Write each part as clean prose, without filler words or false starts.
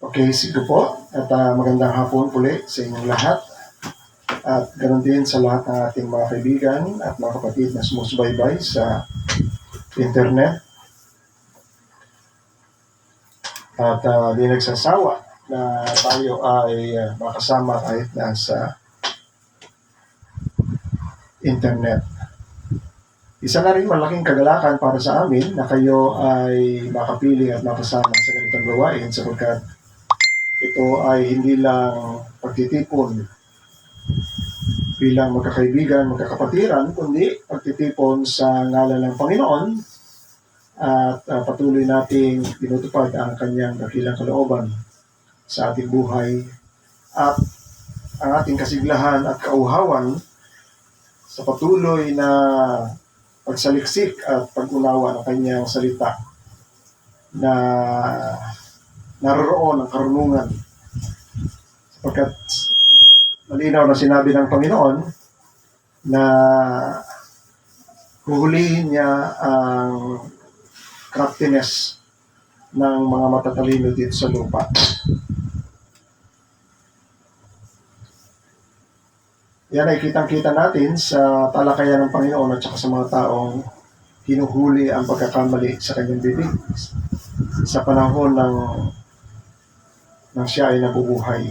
Okay, sige po. At magandang hapon uli sa inyong lahat. At ganoon din sa lahat ng ating mga kaibigan at mga kapatid na sumusubaybay sa internet. At di nagsasawa na tayo ay makasama kahit nasa internet. Isa na rin malaking kagalakan para sa amin na kayo ay makapili at makasama sa ganitong gawain sapagkat ito ay hindi lang pagtitipon bilang magkakaibigan, magkakapatiran, kundi pagtitipon sa ngalan ng Panginoon at patuloy nating tinutupad ang kanyang dakilang kalooban sa ating buhay at ang ating kasiglahan at kauhawan sa patuloy na pagsaliksik at pag-unawa ng kanyang salita na naroroon ang karunungan. Sapagkat malinaw na sinabi ng Panginoon na huhulihin niya ang craftiness ng mga matatalino dito sa lupa. Yan ay kitang-kita natin sa talakayan ng Panginoon at saka sa mga taong hinuhuli ang pagkakamali sa kanyang bibig sa panahon ng siya ay nabubuhay.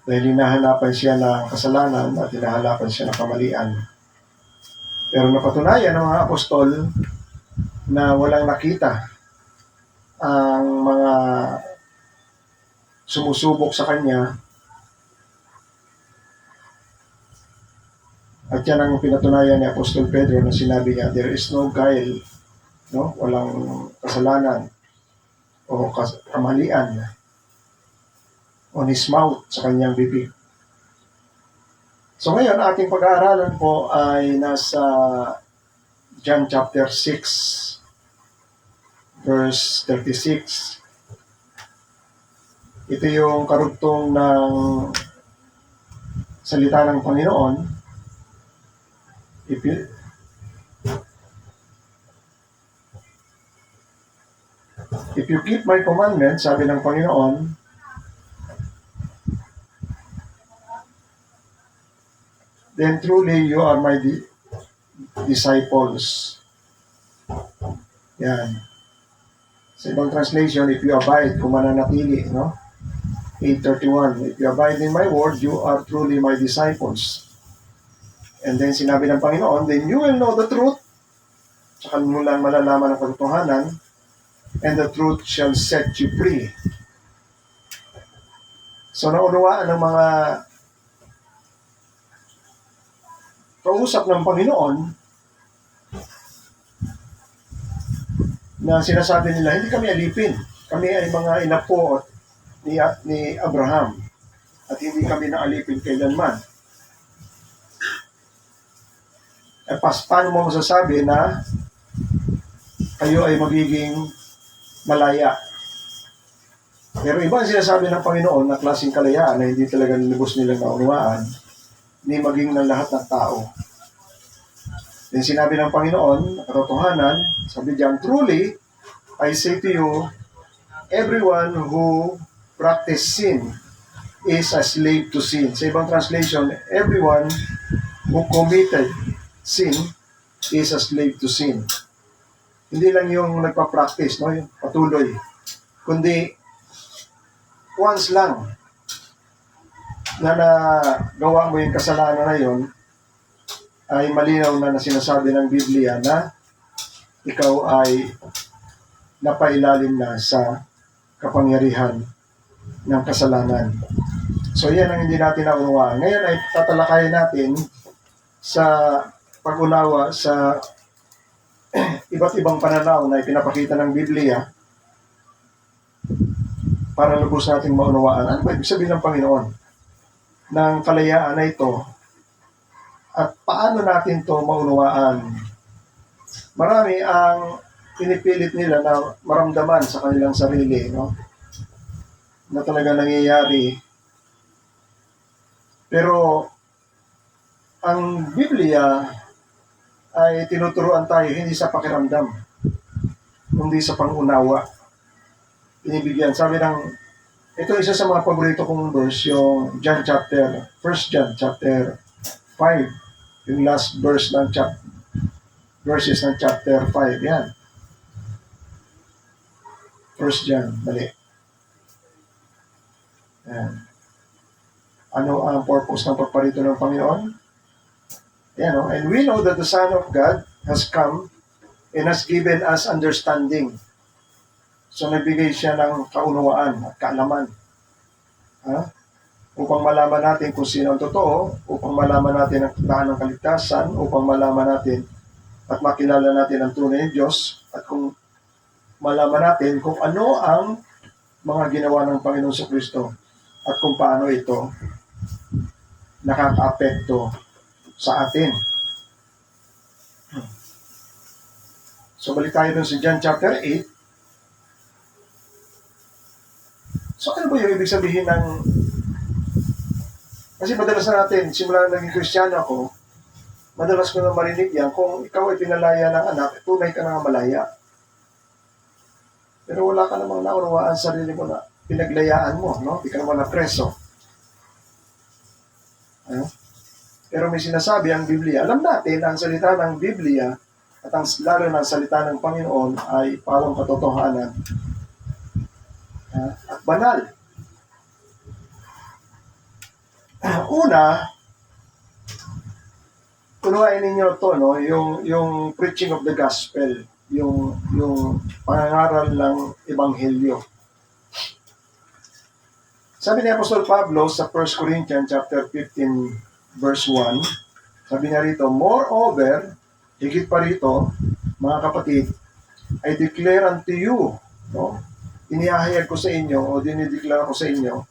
Dahil hinahanapan siya ng kasalanan at hinahanapan siya ng kamalian. Pero napatunayan ng mga apostol na walang nakita ang mga sumusubok sa kanya. At yan ang pinatunayan ni Apostol Pedro na sinabi niya, there is no guile, no? Walang kasalanan o kamalian on his mouth, sa kanyang bibig. So ngayon, ating pag-aaralan po ay nasa John chapter 6, verse 36. Ito yung karugtong ng salita ng Panginoon. If you keep my commandments, sabi ng Panginoon, then truly you are my disciples. Yan. Sa ibang translation, if you abide, kung mananatili, no? 8:31, if you abide in my word, you are truly my disciples. And then sinabi ng Panginoon, then you will know the truth, saka mo lang malalaman ang katotohanan, and the truth shall set you free. So naunawaan ng mga kausap ng Panginoon na sinasabi nila, hindi kami alipin. Kami ay mga inapo ni Abraham at hindi kami naalipin kailanman. Paano mo masasabi na kayo ay magiging malaya? Pero iba ang sinasabi ng Panginoon na klaseng kalayaan na hindi talaga lubos nilang naunawaan ni maging ng lahat ng tao. Then sinabi ng Panginoon, katotohanan, sabi diyan, truly, I say to you, everyone who practice sin is a slave to sin. Sa ibang translation, everyone who committed sin is a slave to sin. Hindi lang yung nagpa-practice, no, yung patuloy, kundi once lang na nagawa mo yung kasalanan na yun, ay malinaw na sinasabi ng Biblia na ikaw ay napailalim na sa kapangyarihan ng kasalanan. So yan ang hindi natin naunawaan. Ngayon ay tatalakayin natin sa pag-unawa sa iba't ibang pananaw na ipinapakita ng Biblia para lubos nating maunawaan. Ano ba ibig sabihin ng Panginoon ng kalayaan na ito at paano natin to maunawaan? Marami ang pinipilit nila na maramdaman sa kanilang sarili, no? Na talaga nangyayari. Pero ang Biblia ay tinuturuan tayo hindi sa pakiramdam, kundi sa pangunawa. binibigyan. Sabi ng, ito isa sa mga paborito kong verse, yung First John chapter 5, yung last verses ng chapter 5, yan. First John, mali. Yan. Ano ang purpose ng pagparito ng Panginoon? Yan, no? And we know that the Son of God has come and has given us understanding. So nagbigay siya ng kaunawaan at kaalaman. Ha? Upang malaman natin kung sino ang totoo, upang malaman natin ang daan ng kaligtasan, upang malaman natin at makilala natin ang tunay ng Diyos, at kung malaman natin kung ano ang mga ginawa ng Panginoon sa Kristo at kung paano ito nakaka-apekto sa atin. So balik tayo dun sa John chapter 8. So ano ba yung ibig sabihin ng... Kasi madalas na natin, simula na naging Kristiyano ako, madalas ko na marinig yan, kung ikaw ay pinalaya ng anak, tunay ka na malaya. Pero wala ka namang naunawaan sa sarili mo na pinaglayaan mo, no? Di ka naman na preso. Ano? Pero may sinasabi ang Biblia. Alam natin, ang salita ng Biblia at ang lalo ng salita ng Panginoon ay pawang katotohanan at banal. Una, unawain ninyo to, no? Yung preaching of the gospel, yung pangangaral ng ebanghelyo. Sabi ni Apostol Pablo sa 1 Corinthians chapter 15 verse 1, sabi niya rito, moreover, higit pa rito, mga kapatid, I declare unto you, no? Inihahayag ko sa inyo o dinideklara ko sa inyo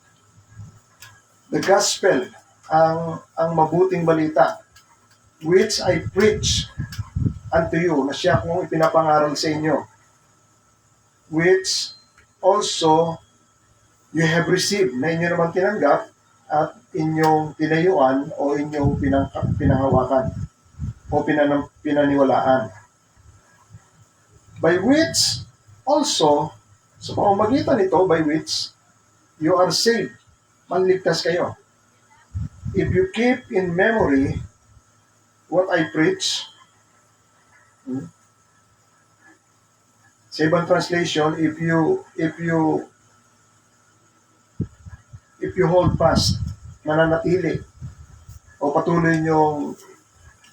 the gospel, ang mabuting balita, which I preach unto you, na siya kung ipinapangaral sa inyo, which also you have received, na inyo naman tinanggap at inyong tinayuan o inyong pinanghawakan o pinaniwalaan. By which also, sa pamamagitan nito, by which you are saved, manligtas kayo. If you keep in memory what I preach, sa ibang translation, if you hold fast, mananatili, o patuloy niyong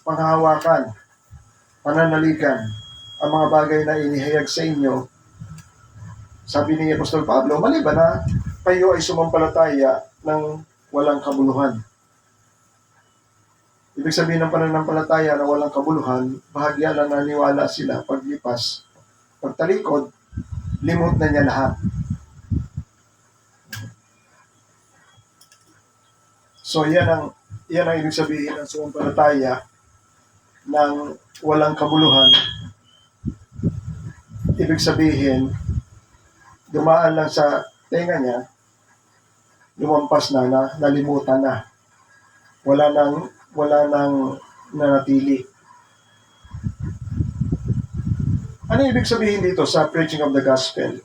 panghahawakan, pananaligan, ang mga bagay na inihayag sa inyo, sabi ni Apostol Pablo, maliban na kayo ay sumampalataya ng walang kabuluhan. Ibig sabihin ng pananampalataya na walang kabuluhan, bahagya lang naniwala sila paglipas, pagtalikod, limot na niya lahat. So yan ang ibig sabihin ng sumampalataya ng walang kabuluhan. Ibig sabihin, dumaan lang sa tenga niya, lumampas na, nalimutan na. Wala nang nanatili. Ano ibig sabihin dito sa preaching of the gospel?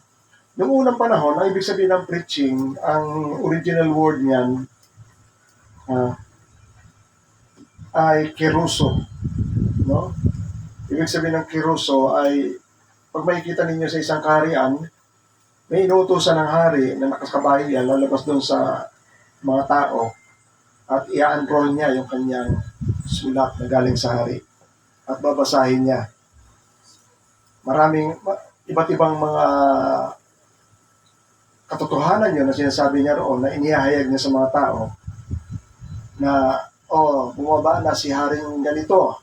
Noong unang panahon, ang ibig sabihin ng preaching, ang original word niyan ay keruso. No? Ibig sabihin ng keruso ay, pag makikita ninyo sa isang kaharian, may inuutosan ng hari na nakakabahay yan, lalabas doon sa mga tao at i-unroll niya yung kanyang sulat na galing sa hari at babasahin niya. Maraming iba't ibang mga katotohanan yun na sinasabi niya roon na inihahayag niya sa mga tao na, bumaba na si haring ganito.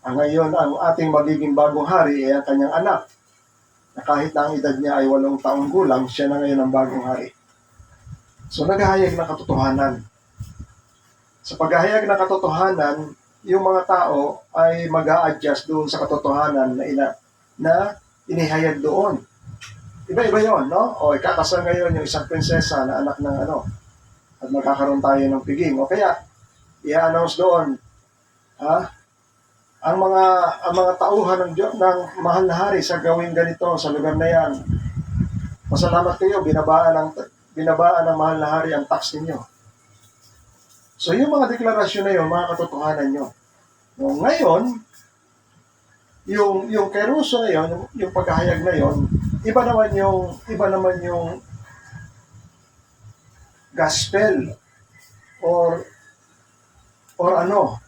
Ngayon, ang ating magiging bagong hari ay ang kanyang anak, na kahit na ang edad niya ay 8 taong gulang, siya na ngayon ang bagong hari. So, naghahayag ng katotohanan. Sa paghahayag ng katotohanan, yung mga tao ay mag-a-adjust doon sa katotohanan na inihayag doon. Iba-iba yon, no? O, ikakasal ngayon yung isang prinsesa na anak ng at magkakaroon tayo ng piging. O kaya, i-announce doon, ang mga tauhan ng mahal na hari sa gawing ganito sa lugar na yan Pasalamat kayo, binabaan ng mahal na hari ang tax ninyo. So yung mga deklarasyon na yun, mga katotohanan nyo. No, ngayon, yung keruso na yun, yung paghahayag na yun, iba naman yung gospel or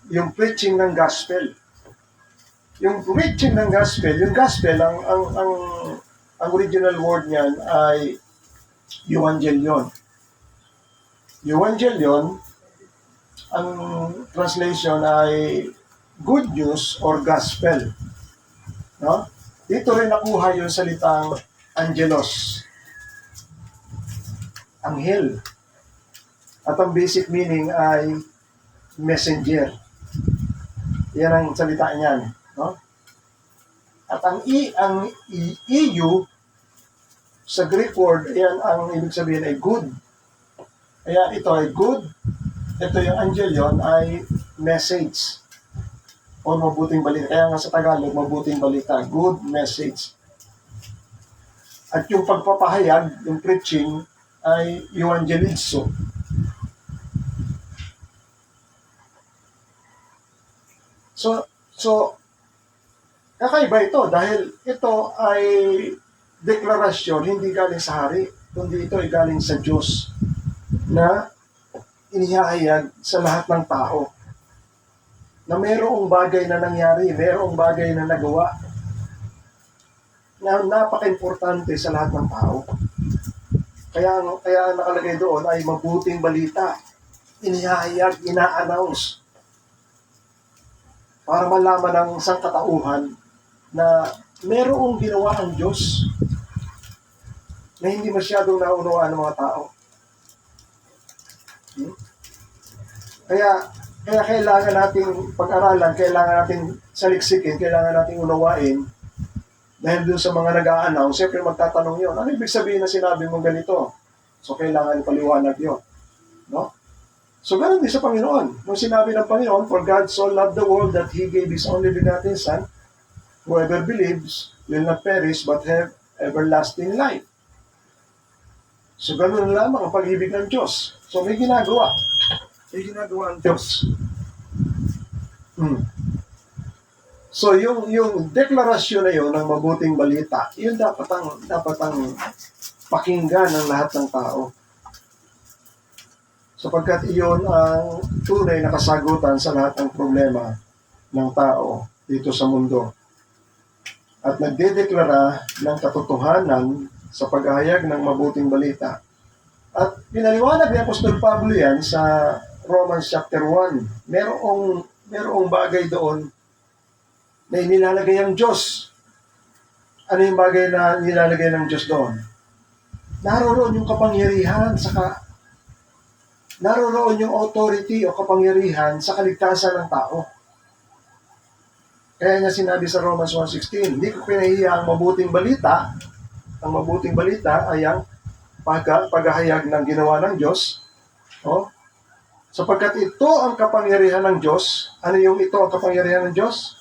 yung preaching ng gospel. Yung preaching ng gospel, ang original word niyan ay euangelion. Euangelion, ang translation ay good news or gospel. No? Dito rin nakuha yung salitang angelos, anghel. At ang basic meaning ay messenger. Yan ang salita niyan, no? At ang EU sa Greek word, yan ang ibig sabihin ay good. Kaya ito ay good. Ito yung angelion ay message o mabuting balita. Kaya nga sa Tagalog, mabuting balita, good message. At yung pagpapahayag, yung preaching ay euangelizo. So, kakaiba ito dahil ito ay deklarasyon hindi galing sa hari, kundi ito ay galing sa Diyos na inihahayag sa lahat ng tao na mayroong bagay na nangyari, mayroong bagay na nagawa na napaka-importante sa lahat ng tao. Kaya nakalagay doon ay mabuting balita, inihahayag, ina-announce para malaman ng sangkatauhan na mayroong ginawa ang Diyos na hindi masyadong naunawaan ng mga tao. Kaya kailangan nating pag-aralan, kailangan nating saliksikin, kailangan nating unawain. Dahil doon sa mga nag-a-announce, siyempre magtatanong yun, ano ibig sabihin na sinabi mong ganito? So kailangan paliwanag yun. No? So ganoon din sa Panginoon. Nung sinabi ng Panginoon, for God so loved the world that He gave His only begotten Son, whoever believes will not perish but have everlasting life. So ganoon lamang ang pag-ibig ng Diyos. So may ginagawa. May ginagawa ang Diyos. So yung deklarasyon na yun ng mabuting balita, yun dapat ang pakinggan ng lahat ng tao. Sapagkat iyon ang tunay na kasagutan sa lahat ng problema ng tao dito sa mundo. At nagdedeklara ng katotohanan sa paghahayag ng mabuting balita. At pinaliwanag ni Apostol Pablo yan sa Romans chapter 1. Merong bagay doon na inilalagay ang Diyos. Ano yung bagay na nilalagay ng Diyos doon? Naroroon yung kapangyarihan naroroon yung authority o kapangyarihan sa kaligtasan ng tao. Kaya niya sinabi sa Romans 1:16, hindi ko pinahiya ang mabuting balita. Ang mabuting balita ay ang paghahayag ng ginawa ng Diyos. Sapagkat ito ang kapangyarihan ng Diyos. Ano yung ito ang kapangyarihan ng Diyos?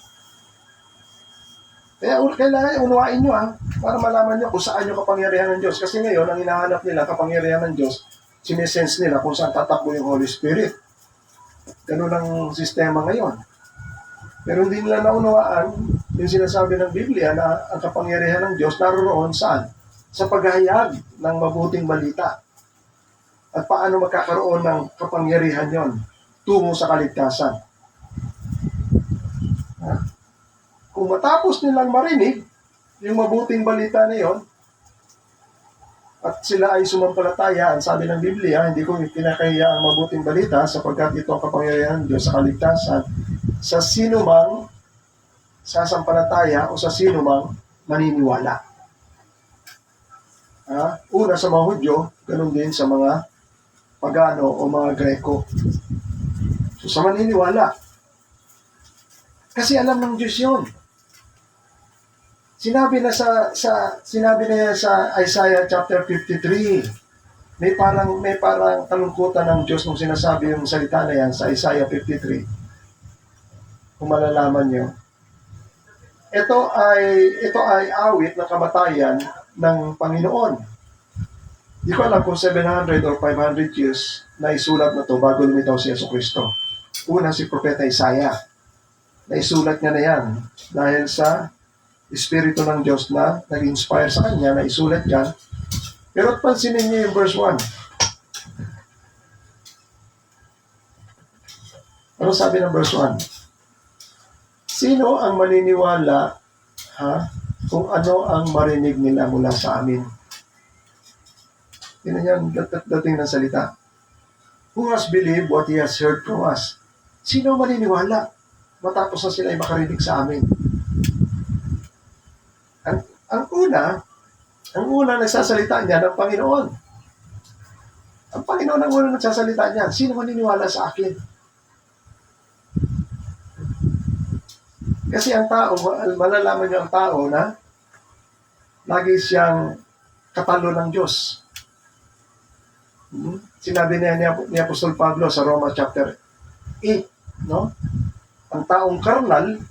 Kaya kailangan unawain nyo para malaman nyo kung saan yung kapangyarihan ng Diyos. Kasi ngayon, ang hinahanap nila, kapangyarihan ng Diyos, sinesense nila kung saan tatakbo yung Holy Spirit. Ganun ang sistema ngayon. Pero hindi nila naunawaan yung sinasabi ng Biblia na ang kapangyarihan ng Diyos naroroon saan? Sa paghahayag ng mabuting balita. At paano magkakaroon ng kapangyarihan yon tungo sa kaligtasan. Kung matapos nilang marinig yung mabuting balita na yon, at sila ay sumampalataya, ang sabi ng Biblia, hindi ko kinakahiya ang mabuting balita sapagkat ito ang kapangyarihan ng Diyos sa kaligtasan sa sinumang sasampalataya o sa sinumang maniniwala. Una sa mga Hudyo, ganun din sa mga Pagano o mga Greko. So sa maniniwala. Kasi alam ng Diyos yun. Sinabi na sa Isaiah chapter 53. May parang kalungkutan ng Diyos nung sinasabi yung salita na yan sa Isaiah 53. Kung malalaman nyo. Ito ay awit na kamatayan ng Panginoon. Di ko alam kung 700 or 500 years na isulat na to bago lumitaw si Yeso Cristo. Una si Propeta Isaiah. Naisulat niya na yan dahil sa Espiritu ng Diyos na nag-inspire sa kanya na isulat yan. Pero pansinin niyo yung verse 1. Ano sabi ng verse 1? Sino ang maniniwala kung ano ang marinig nila mula sa amin? Yun yan, dating ng salita. Who has believed what he has heard from us? Sino maniniwala matapos na sila ay makarinig sa amin? Ang una nagsasalita niya ng Panginoon. Ang Panginoon ang una nagsasalita niya. Sino maniniwala sa akin? Kasi ang tao, malalaman niyo ang tao na lagi siyang katalo ng Diyos. Sinabi niya ni Apostol Pablo sa Roma chapter 8, no? Ang taong karnal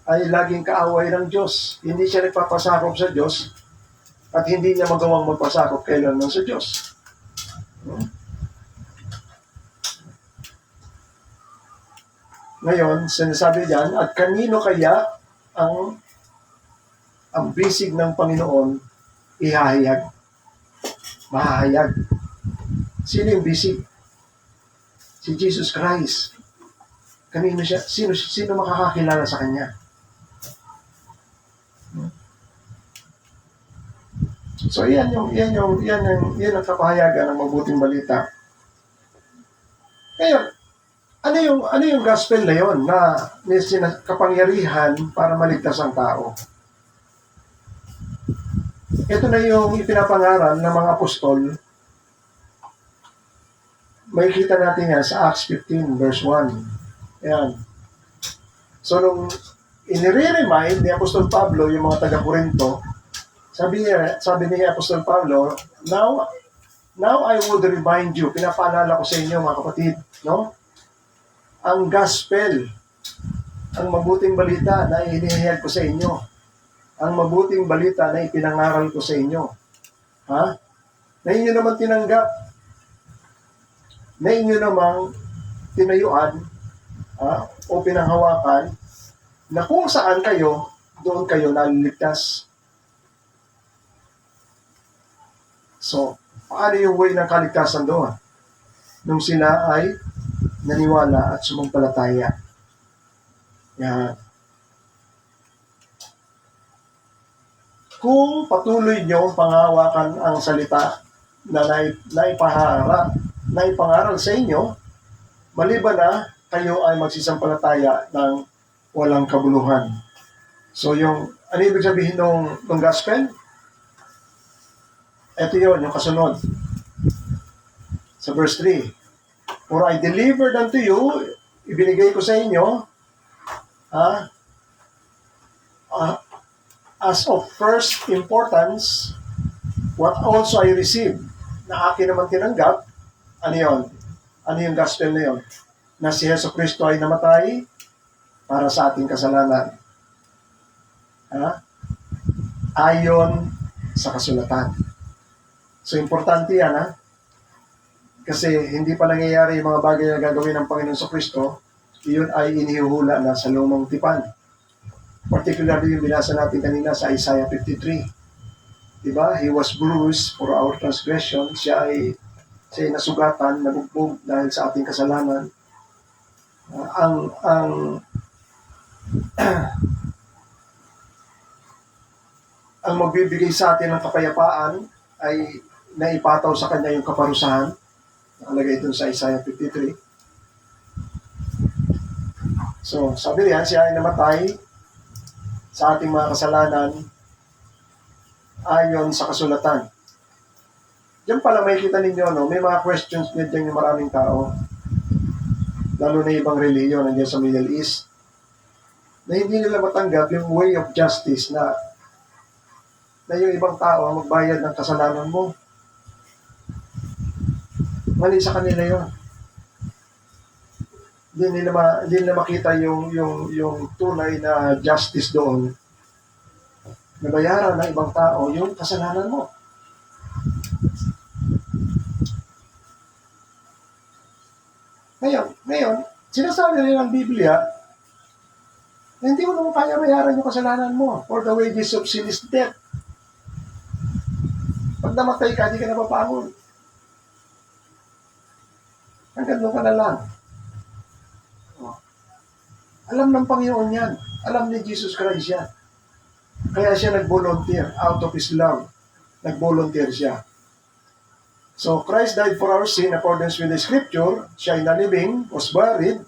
ay laging kaaway ng Diyos. Hindi siya nagpapasakop sa Diyos at hindi niya magawang magpasakop kailanman sa Diyos. Ngayon, sinasabi diyan, at kanino kaya ang bisig ng Panginoon ihahayag? Mahahayag. Sino yung bisig? Si Jesus Christ. Kanino siya? Sino makakakilala sa Kanya? So, yan ang kapahayagan ng mabuting balita. Ngayon, ano yung gospel na yon na may kapangyarihan para maligtas ang tao? Ito na yung ipinapangaral ng mga apostol. May kita natin yan sa Acts 15 verse 1. Ayan. So, nung inire-remind ni Apostol Pablo yung mga taga-Corinto, sabi ni Apostol Pablo, now I would remind you, pinapaalala ko sa inyo mga kapatid, no? Ang gospel, ang mabuting balita na inihayag ko sa inyo, ang mabuting balita na ipinangaral ko sa inyo, na inyo naman tinanggap, na inyo namang tinayuan, o pinanghawakan, na kung saan kayo, doon kayo naliligtas. So, paano yung way ng kaligtasan doon? Nung sila ay naniwala at sumampalataya. Yan. Kung patuloy nyo panghawakan ang salita na naipangaral sa inyo, maliban na kayo ay magsisampalataya ng walang kabuluhan. So ano ibig sabihin ng gospel? Ito yun, yung kasunod. Sa verse 3. For I delivered unto you, ibinigay ko sa inyo, as of first importance, what also I received, na akin naman tinanggap, ano yun? Ano yung gospel na yun? Na si Yeso Cristo ay namatay para sa ating kasalanan. Ayon sa kasulatan. So, importante yan, Kasi hindi pa nangyayari yung mga bagay na gagawin ng Panginoon sa Kristo, iyon ay inihuhula na sa lumang tipan. Particularly yung binasa natin kanina sa Isaiah 53. Diba? He was bruised for our transgression. Siya ay nasugatan, nabugbog dahil sa ating kasalanan. Ang magbibigay sa atin ng kapayapaan ay naipataw sa kanya yung kaparusahan. Nakalagay ito sa Isaiah 53. So, sabi niya, siya ay namatay sa ating mga kasalanan ayon sa kasulatan. Diyan pala may kita ninyo, may mga questions dyan yung maraming tao, lalo na ibang reliyon nandiyan sa Middle East, na hindi nila matanggap yung way of justice na yung ibang tao ang magbayad ng kasalanan mo. Mali sa kanila yun. Hindi nila makita yung tunay na justice doon. Nabayaran ng ibang tao yung kasalanan mo. sinasabi rin ng Biblia, na hindi mo naman kaya mayaran yung kasalanan mo. For the wages of sin is death. Pag namatay ka, hindi ka napapangon. Hanggang doon ka na lang. Alam ng Panginoon yan. Alam ni Jesus Christ yan. Kaya siya nag-volunteer out of His love. Nag-volunteer siya. So, Christ died for our sin according with the Scripture. Siya ay nalibing, was buried,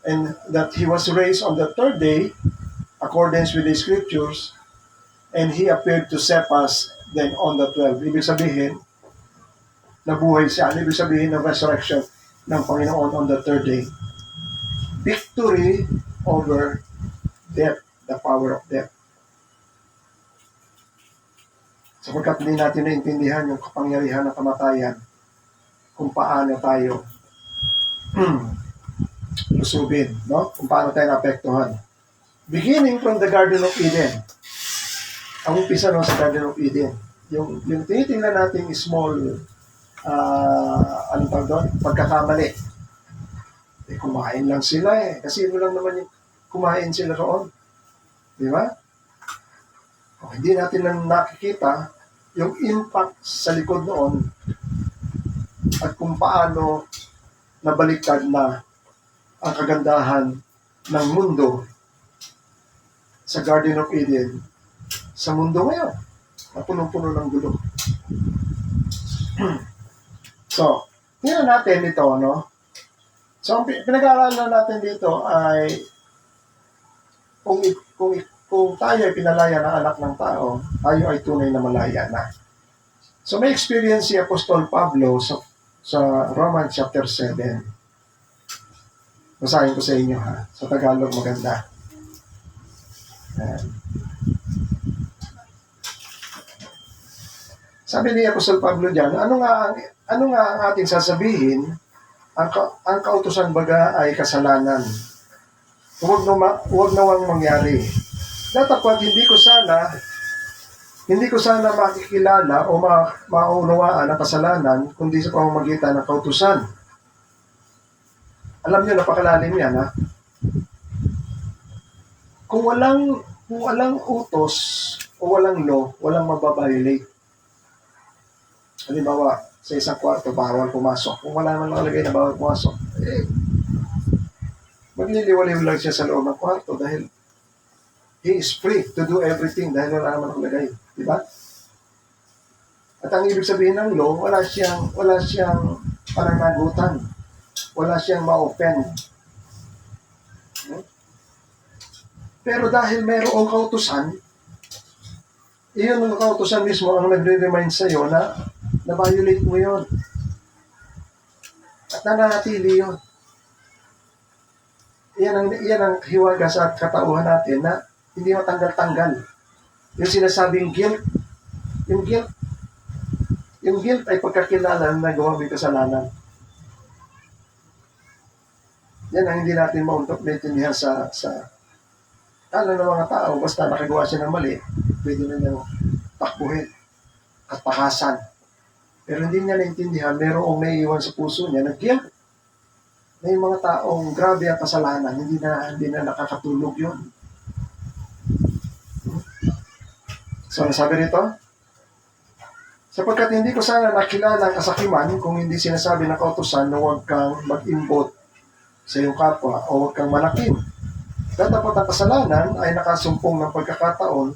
and that He was raised on the third day according with the Scriptures, and He appeared to Cephas then on the 12. Ibig sabihin, nabuhay siya. Ibig sabihin ng resurrection ng Panginoon on the third day. Victory over death, the power of death. Sapagkat hindi natin naintindihan yung kapangyarihan ng kamatayan, kung paano tayo lusubin, no? Kung paano tayo naapektuhan. Beginning from the Garden of Eden. Ang umpisa no, sa Garden of Eden. Yung tinitingnan natin small, anong tawag doon? Pagkakamali. Kumain lang sila Kasi lang naman yung kumain sila roon. Di ba? Hindi natin lang nakikita yung impact sa likod noon at kung paano nabaliktad na ang kagandahan ng mundo sa Garden of Eden sa mundo ngayon na punong-puno ng gulo. So, tingnan natin ito, no? So, ang pinag-aaralan natin dito ay kung tayo ay pinalaya ng anak ng tao, tayo ay tunay na malaya na. So may experience si Apostol Pablo sa Romans chapter 7. Basahin ko sa inyo sa Tagalog maganda. Sabi ni Apostol Pablo diyan, ano nga ang ating sasabihin? Ang kautusan baga ay kasalanan. Huwag nawang mangyari. Datapwat hindi ko sana makikilala o maunawaan ang kasalanan kundi sa pamamagitan ng kautusan. Alam niyo, napakalalim yan, Kung walang utos o walang law, walang mababiolate. Halimbawa, sa isang kwarto, bawal pumasok. Kung wala naman nakalagay na bawal pumasok, magliliwaliw lang siya sa loob ng kwarto dahil he is free to do everything dahil wala naman nakalagay. Diba? At ang ibig sabihin ng law, wala siyang pananagutan. Wala siyang ma-open. Pero dahil mayroong kautusan, iyon ang kautusan mismo ang nagre-remind sa'yo na na-violate mo yun. At nananatili yun. Iyan ang hiwaga sa katauhan natin na hindi matanggal-tanggal. Yung sinasabing guilt, yung guilt ay pagkakilala na gawa may kasalanan. Yan ang hindi natin mauntok naintindihan sa kala ng mga tao, basta nakagawa siya ng mali, pwede na niyang takbuhin at pakasan. Pero hindi niya naintindihan, mayroong naiiwan sa puso niya na guilt. May mga taong grabe ang kasalanan, hindi na nakakatulog yun. So, nasabi rito, sapagkat hindi ko sana nakilala ang kasakiman kung hindi sinasabi ng kautusan na huwag kang mag-imbot sa iyong kapwa o huwag kang malakim. Dapat ang kasalanan ay nakasumpong ng pagkakataon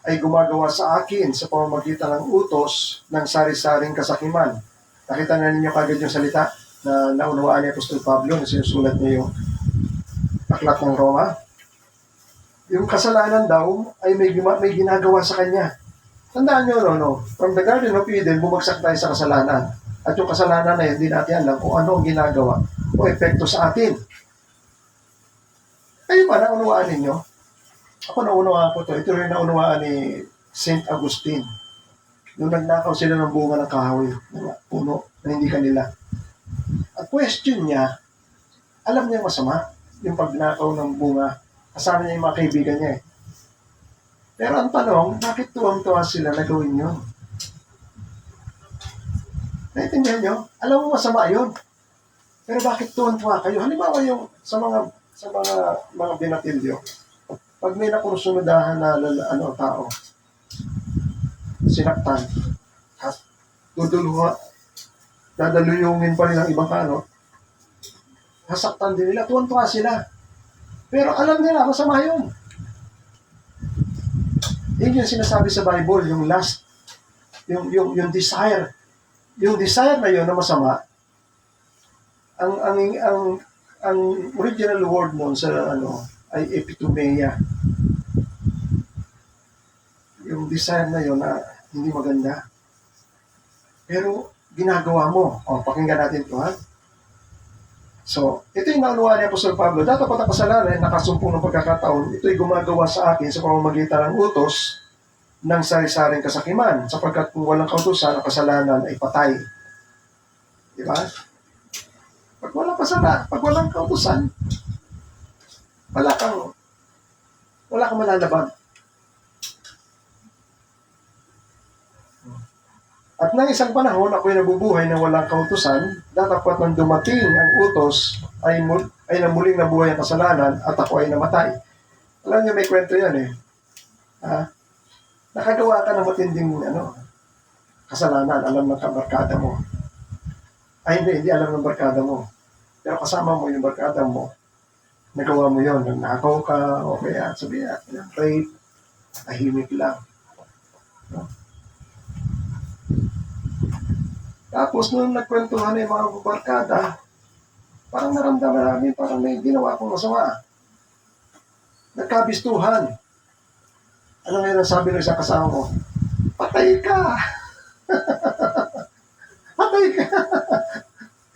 ay gumagawa sa akin sa pamamagitan ng utos ng sari-saring kasakiman. Nakita na ninyo kagad yung salita na naunawaan ni Apostol Pablo na sinusulat niya yung aklat ng Roma. Yung kasalanan daw ay may ginagawa sa kanya. Tandaan nyo, from the Garden of Eden, bumagsak tayo sa kasalanan. At yung kasalanan na yun, hindi natin alam kung ano ang ginagawa o epekto sa atin. Kayo ba, naunawaan ninyo? Ako naunawaan ko ito. Ito rin naunawaan ni St. Augustine. Nung nagnakaw sila ng bunga ng kahoy, puno na hindi kanila. Ang question niya, alam niya masama yung pagnakaw ng bunga. Kasama niya yung mga kaibigan niya Pero ang tanong, bakit tuwang-tuwa sila na gawin yun? Naintindihan nyo? Alam mo masama yun. Pero bakit tuwan-tuwa kayo? Halimbawa yung sa mga binatilyo, pag may nakursunodahan na tao, sinaktan, at duduluha, dadaluyungin pa rin ang ibang hasaktan din nila, tuwan-tuwa sila. Pero alam nila, masama yun. Yun yung sinasabi sa Bible, yung lust, yung desire. Yung desire na yun na masama, ang original word nun sa ay epitumeia. Yung desire na yun na hindi maganda. Pero ginagawa mo. Pakinggan natin ito, ha? So, ito yung naunawa ni Apostol Pablo. Dapat ang kasalanan, nakasumpong ng pagkakataon, ito'y gumagawa sa akin sa pamamagitan ng utos ng sari-saring kasakiman, sapagkat kung walang kautusan, ang kasalanan ay patay. Di ba? Pag walang kautusan, wala kang malalabag. At nang isang panahon, ako'y nabubuhay na walang kautusan, datapat nang dumating ang utos, ay namuling nabuhay ang kasalanan, at ako ay namatay. Alam niyo, may kwento yan eh. Nakagawa ka ng matinding kasalanan, alam ng barkada mo. Ay hindi alam ng barkada mo. Pero kasama mo yung barkada mo, nagawa mo yun, nagnakaw ka, o kaya sabihin, rape, tahimik lang. Tapos nung nagkwentuhan yung mga barkada, parang naramdaman namin, parang may ginawa akong masama. Nagkabistuhan. Ano ngayon ang sabi ng isang kasama ko? Patay ka! Patay ka!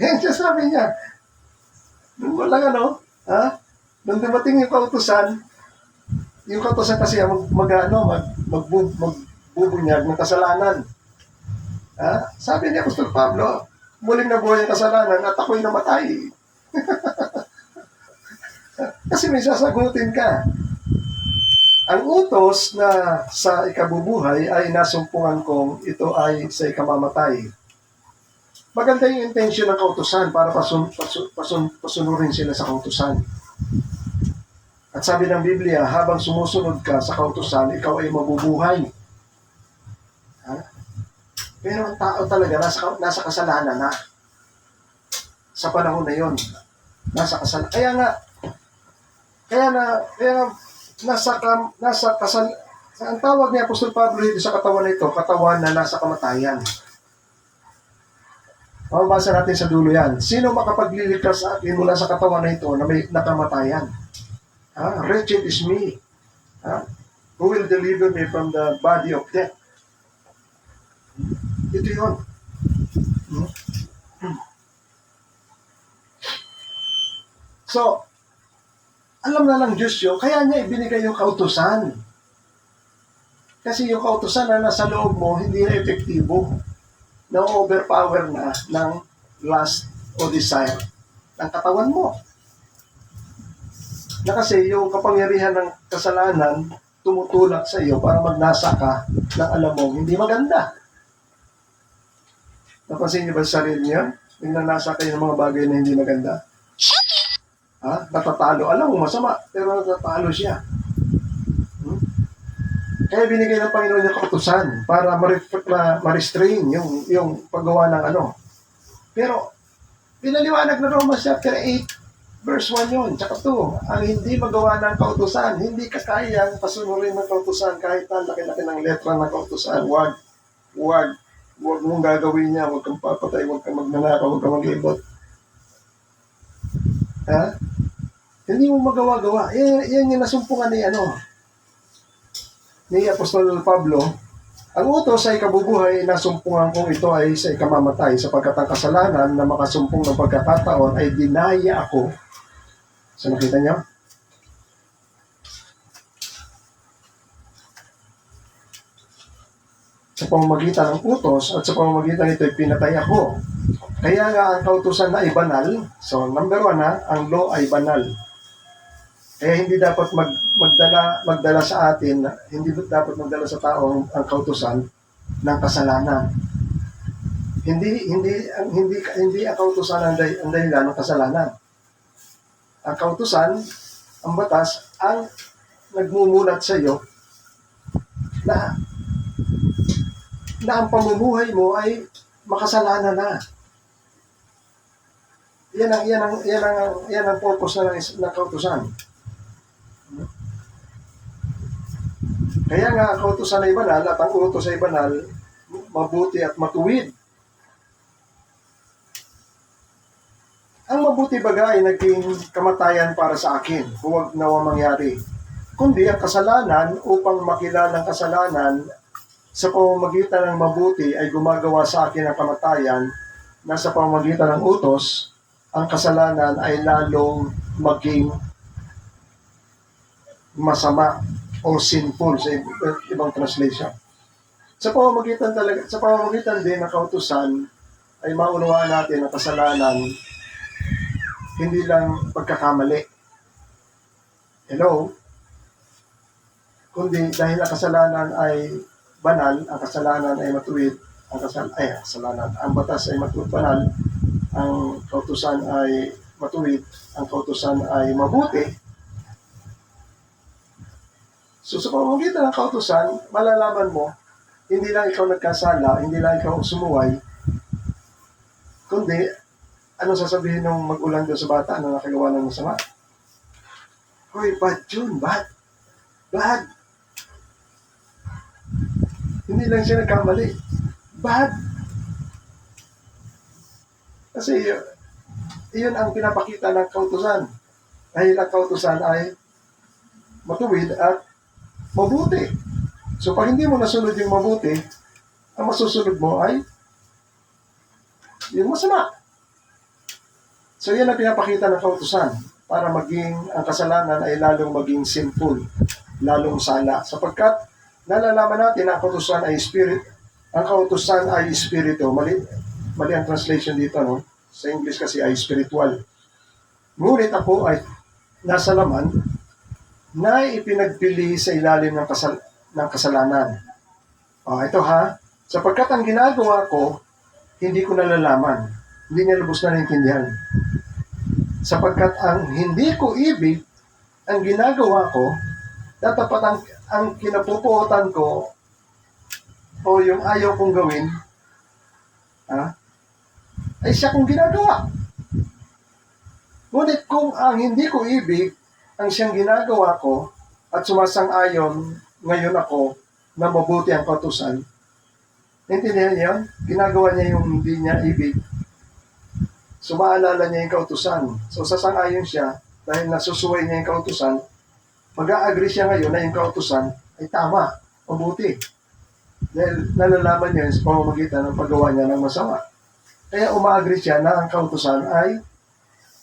Yan siya sabi niya. Nung walang nung dumating yung kautusan kasi magbubunyag ng kasalanan. Sabi niya, Apostol Pablo, muling nabuhay ang kasalanan at ako'y namatay. Kasi may sasagutin ka. Ang utos na sa ikabubuhay ay nasumpungan kong ito ay sa ikamamatay. Maganda yung intention ng kautusan para pasunurin sila sa kautusan. At sabi ng Biblia, habang sumusunod ka sa kautusan, ikaw ay mabubuhay. Pero ang tao talaga nasa kasalanan na. Sa panahon na yon, nasa kasalanan. Kaya nasa kasalanan. Ang tawag ni Apostol Pablo dito sa katawan na ito, katawan na nasa kamatayan. Mababasa natin sa dulo yan. Sino makapagliligtas sa akin mula sa katawan na ito na may nakamatayan? Wretched is me. Who will deliver me from the body of death? Ito yun. So, alam na ng Diyos yun, kaya niya ibinigay yung kautusan. Kasi yung kautusan na nasa loob mo, hindi na epektibo. Na-overpower na ng lust o desire ng katawan mo. Na kasi yung kapangyarihan ng kasalanan tumutulak sa iyo para magnasa ka ng alam mo hindi maganda. Napansin niyo ba sa sarili niyo? Yung nanasa kayo ng mga bagay na hindi maganda? Natatalo. Alam mo, masama, pero natatalo siya. Kaya binigay ng Panginoon yung kautusan para ma-restrain yung paggawa ng Pero, pinaliwanag na Romans chapter 8, verse 1 yun, tsaka 2. Ang hindi magawa ng kautusan, hindi kakayang pasunurin ng kautusan kahit na laki-laki ng letra ng kautusan. Huwag mong gagawin niya, huwag kang papatay, huwag kang magnanakaw, huwag kang maglibot. Hindi mo magawa-gawa. Yan yung nasumpungan ni Apostol Pablo. Ang utos sa ikabubuhay, nasumpungan kong ito ay sa ikamamatay, sapagkat ang kasalanan na makasumpong ng pagkakataon ay dinaya ako. So nakita niyo? Sa pamamagitan ng utos at sa pamamagitan nito ay pinatay ako. Kaya nga ang kautusan na ay banal. So number 1 ang law ay banal. Kaya hindi dapat magdala sa atin, hindi dapat magdala sa tao ang kautusan ng kasalanan. Hindi ang kautusan ang dahilan ng kasalanan. Ang kautusan, ang batas, ang nagmumulat sa iyo na ang pamumuhay mo ay makasalanan na. Yan ang purpose ng kautusan. Kaya nga ang kautusan ay banal at ang utos ay banal, mabuti at matuwid. Ang mabuti baga ay naging kamatayan para sa akin, huwag nawa mangyari. Kundi ang kasalanan, upang makilala ang kasalanan, sa pamamagitan ng mabuti ay gumagawa sa akin ang kamatayan, na sa pamamagitan ng utos, ang kasalanan ay lalong maging masama o sinful sa ibang translation. Sa pamamagitan din ng kautusan ay maunawaan natin ang kasalanan hindi lang pagkakamali. Hello? Kundi dahil ang kasalanan ay banal, ang kasalanan ay matuwid, ang batas ay matuwid banal, ang kautusan ay matuwid, ang kautusan ay mabuti. So sa pamamagitan ng kautusan, malalaman mo, hindi lang ikaw nagkasala, hindi lang ikaw sumuway, kundi ano sasabihin ng magulang doon sa bata na nakagawa ng masama? Hoy, bad yun, bad. Bad. Hindi lang siya nagkamali. Bad. Kasi iyon ang pinapakita ng kautusan. Dahil ang kautusan ay matuwid at mabuti. So pag hindi mo nasunod yung mabuti, ang masusunod mo ay yung masama. So yan ang pinapakita ng kautusan para maging ang kasalanan ay lalong maging sinful, lalong sala. Sapagkat nalalaman natin na ang kautusan ay spirit, ang kautusan ay espiritu. Mali ang translation dito, no? Sa English kasi ay spiritual. Ngunit ako ay nasa laman na ipinagpili sa ilalim ng kasalanan. Ito ha, sapagkat ang ginagawa ko, hindi ko nalalaman. Hindi niya lubos na naintindihan. Sapagkat ang hindi ko ibig, ang ginagawa ko, dapat ang kinapupuotan ko o yung ayaw kong gawin, ay siya kong ginagawa. Ngunit kung ang hindi ko ibig, ang siyang ginagawa ko, at sumasang-ayon ngayon ako na mabuti ang kautusan, naintindihan niya? Ginagawa niya yung hindi niya ibig. So maalala niya yung kautusan. So sasang-ayon siya dahil nasusuway niya yung kautusan, mag-a-agree siya ngayon na yung kautusan ay tama, mabuti. Dahil nalalaman niya sa pamamagitan ng paggawa niya ng masama. Kaya uma-agree siya na ang kautusan ay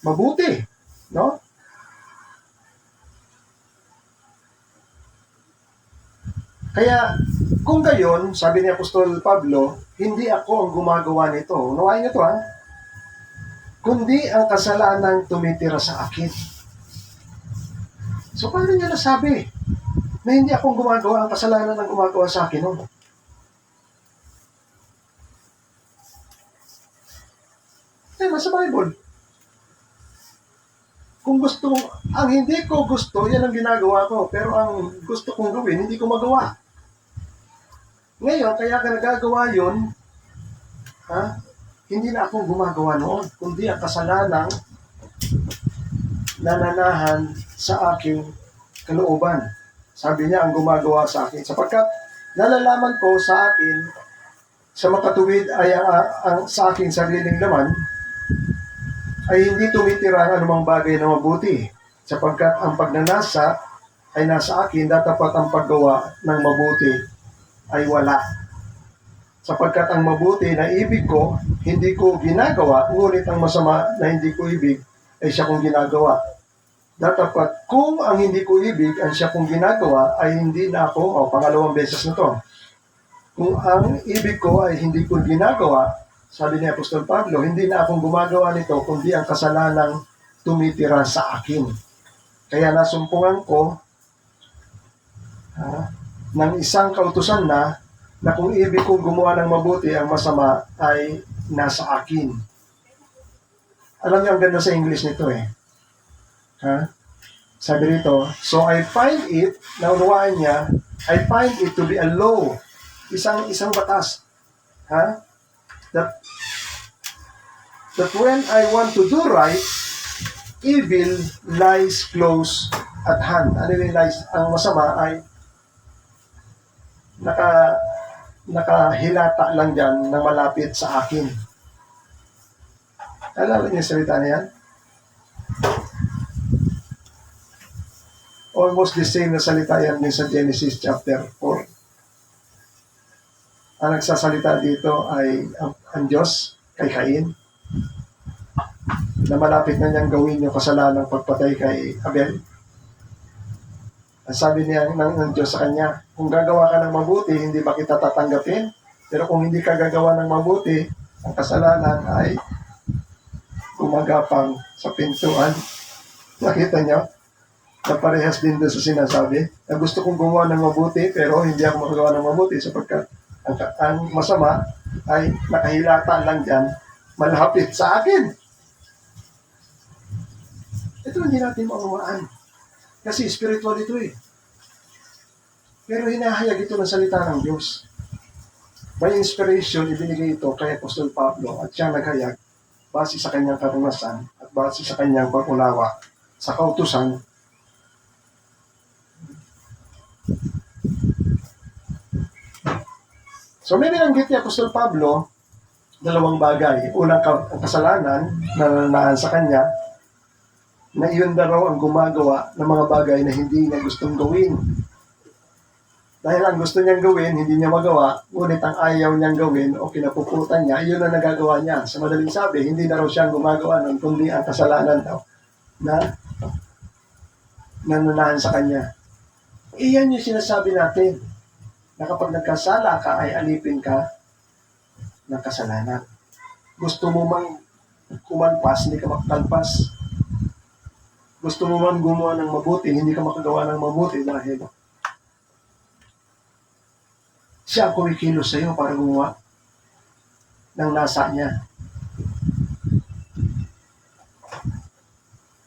mabuti. No? Kaya kung gayon, sabi ni Apostol Pablo, hindi ako ang gumagawa nito. Unawain niyo ito kundi ang kasalanang tumitira sa akin. So, paano niya nasabi na hindi akong gumagawa, ang kasalanan ang gumagawa sa akin? No? Nasa Bible. Kung gusto, ang hindi ko gusto, yan ang ginagawa ko. Pero ang gusto kong gawin, hindi ko magawa. Ngayon, kaya ka nagagawa yun, hindi na akong gumagawa noon, kundi ang kasalanang nananahan sa aking kalooban. Sabi niya, ang gumagawa sa akin. Sapagkat nalalaman ko sa akin, sa makatuwid ay ang sa aking sariling laman, ay hindi tumitira ang anumang bagay na mabuti. Sapagkat ang pagnanasa ay nasa akin, dapat ang paggawa ng mabuti ay wala. Sapagkat ang mabuti na ibig ko, hindi ko ginagawa, ngunit ang masama na hindi ko ibig, ay siya kong ginagawa. Dapat kung ang hindi ko ibig, ang siya kong ginagawa, ay hindi na ako, pangalawang beses na to. Kung ang ibig ko ay hindi ko ginagawa, sabi ni Apostol Pablo, hindi na akong gumagawa nito, kundi ang kasalanang tumitira sa akin. Kaya nasumpungan ko ng isang kautusan na kung ibig kong gumawa ng mabuti, ang masama ay nasa akin. Alam niyo, ang ganda sa English nito eh. Ha? Sabi rito, so I find it, naunawaan niya, I find it to be a law. Isang batas. Ha? That when I want to do right, evil lies close at hand. Ano yung lies? Ang masama ay nakahilata lang dyan na malapit sa akin. Alala niyo yung salita na yan? Almost the same na salita yan din sa Genesis chapter 4. Ang nagsasalita dito ay ang Diyos kay Cain, na malapit na niyang gawin yung kasalanan ng pagpatay kay Abel. Ang sabi niya ng Diyos sa kanya, kung gagawa ka ng mabuti, hindi ba kita tatanggapin? Pero kung hindi ka gagawa ng mabuti, ang kasalanan ay gumagapang sa pintuan. Nakita niyo? Na parehas din doon sa sinasabi, na gusto kong gumawa ng mabuti, pero hindi ako magagawa ng mabuti sapagkat ang masama ay nakahilata lang dyan, malapit sa akin. Ito hindi natin maunawaan. Kasi spiritual ito eh. Pero hinahayag ito ng salita ng Diyos. By inspiration, ibinigay ito kay Apostol Pablo at siya naghayag base sa kanyang karanasan at base sa kanyang pag-unawa sa kautusan. So may binanggit ni Apostol Pablo dalawang bagay. Unang, ang kasalanan na nanaan sa kanya, na iyon daw ang gumagawa ng mga bagay na hindi niya gustong gawin. Dahil ang gusto niyang gawin, hindi niya magawa, ngunit ang ayaw niyang gawin o kinapuputan niya, iyon ang nagagawa niya. Sa madaling sabi, hindi na raw siya gumagawa nun, kundi ang kasalanan daw na nananaan sa kanya. Iyan yung sinasabi natin, na kapag nagkasala ka, ay alipin ka ng kasalanan. Gusto mo mang kumalpas, hindi ka makakalpas. Gusto mo man gumawa ng mabuti, hindi ka makagawa ng mabuti dahil siya ang kumikilos sa iyo para gumawa ng nasa niya.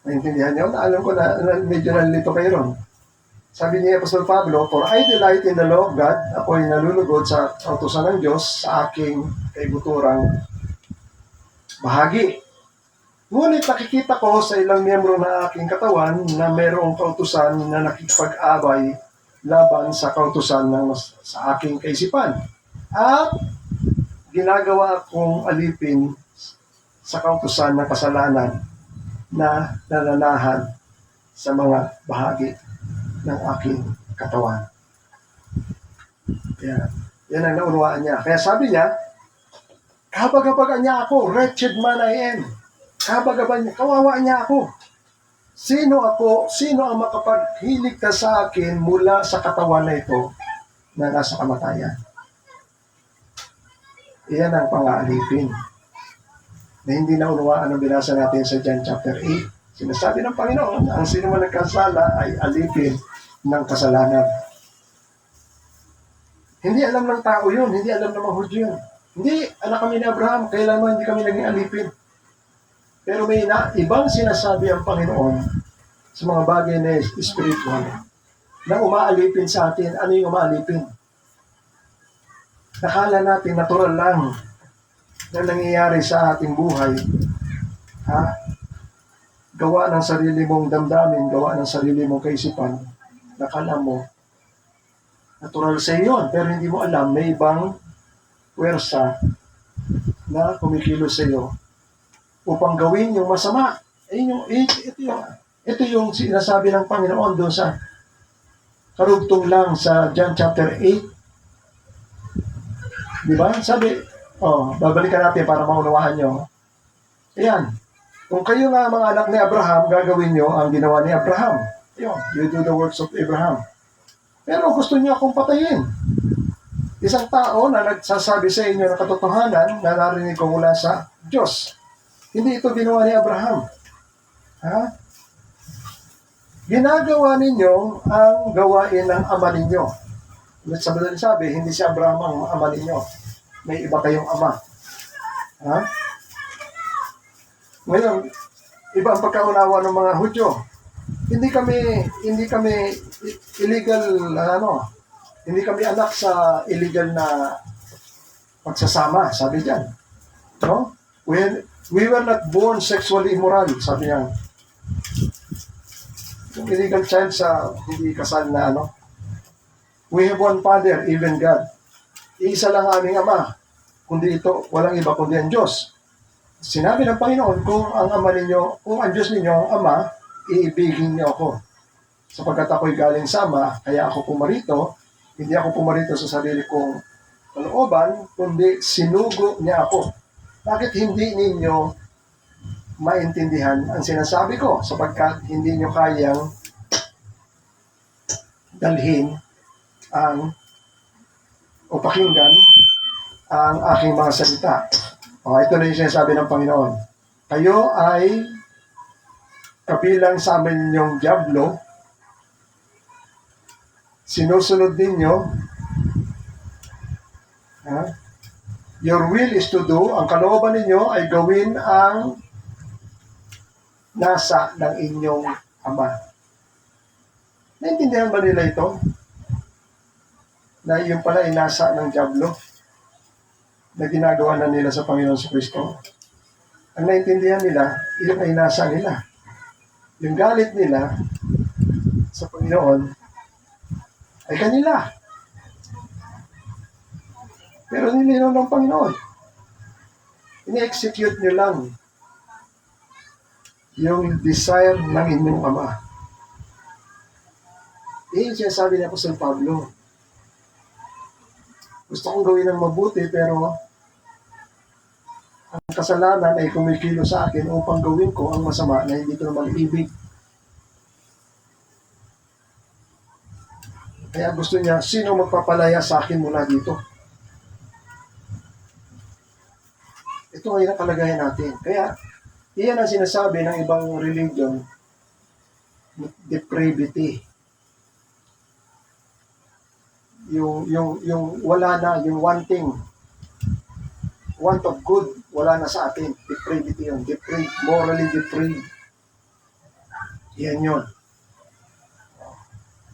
Naintindihan niyo? Alam ko na medyo nalilito kayo ron. Sabi ni Apostol Pablo, for I delight in the law of God, ako'y nalulugod sa kautusan ng Diyos sa aking kaibuturang bahagi. Ngunit nakikita ko sa ilang miyembro ng aking katawan na mayroong kautusan na nakikipag-abay laban sa kautusan sa aking kaisipan. At ginagawa kong alipin sa kautusan ng kasalanan na nananahan sa mga bahagi ng aking katawan. Yan ang naunawaan niya. Kaya sabi niya, kabagabagan niya ako, wretched man I am. Kabagaban niya, kawawa niya ako. Sino ang makapaghiligtas sa akin mula sa katawan na ito na nasa kamatayan? Iyan ang pang-aalipin na hindi naunawaan ang binasa natin sa John chapter 8. Sinasabi ng Panginoon, ang sino man nagkasala ay alipin ng kasalanan. Hindi alam ng tao yun, hindi alam ng mga Hudyo yun. Hindi, anak kami ni Abraham, kailangan hindi kami naging alipin. Pero may ibang sinasabi ang Panginoon sa mga bagay na spiritual na umaalipin sa atin. Ano yung umaalipin? Nakala natin natural lang na nangyayari sa ating buhay. Gawa ng sarili mong damdamin, gawa ng sarili mong kaisipan. Nakala mo, natural sa iyo, pero hindi mo alam, may ibang puwersa na kumikilos sa iyo upang gawin yung masama. Ito yung sinasabi ng Panginoon doon sa karugtong lang sa John chapter 8. Di ba? Sabi, babalikan natin para maunawaan nyo. Ayan. Kung kayo nga mga anak ni Abraham, gagawin nyo ang ginawa ni Abraham. Ayan. You do the works of Abraham. Pero gusto niyo akong patayin. Isang tao na nagsasabi sa inyo ng katotohanan na narinig ko mula sa Diyos. Hindi ito ginawa ni Abraham. Ginagawa ninyo ang gawain ng ama ninyo. Sa madaling sabi, hindi si Abraham ang ama ninyo. May iba kayong ama. Ha? Ngayon, iba ang pagkaunawa ng mga Hudyo. Hindi kami illegal, hindi kami anak sa illegal na pagsasama, sabi diyan. No? We were not born sexually immoral, sabi niya. Yung illegal child sa hindi kasal na We have one Father, even God. Iisa lang aming Ama. Kundi ito, walang iba kundi ang Diyos. Sinabi ng Panginoon, kung ang Diyos ninyo ang Ama, iibigin niyo ako. Sapagkat ako'y galing sa Ama, kaya ako pumarito, hindi ako pumarito sa sarili kong kalooban, kundi sinugo niya ako. Bakit hindi ninyo maintindihan ang sinasabi ko? Sapagkat hindi niyo kayang dalhin o pakinggan ang aking mga salita. Ito na yung sinasabi ng Panginoon. Kayo ay kabilang sa amin yung diablo, sinusunod ninyo, your will is to do, ang kalooban ninyo ay gawin ang nasa ng inyong Ama. Naintindihan ba nila ito? Na yung pala ay nasa ng diablo na ginagawa na nila sa Panginoon sa Kristo. Ang naintindihan nila, yung ay nasa nila. Yung galit nila sa Panginoon ay kanila. Pero nilinaw ng Panginoon. Ini-execute nyo lang yung desire ng inyong Ama. Yung sinasabi ni Apostol Pablo. Gusto kong gawin ng mabuti pero ang kasalanan ay kumikilo sa akin upang gawin ko ang masama na hindi ko naman ibig. Kaya gusto niya, sino magpapalaya sa akin mula dito? Ito ay nakalagayan natin. Kaya, iyan ang sinasabi ng ibang religion, depravity. Yung wala na, yung wanting, want of good, wala na sa atin. Depravity yun. Depraved, morally depraved. Yan yun.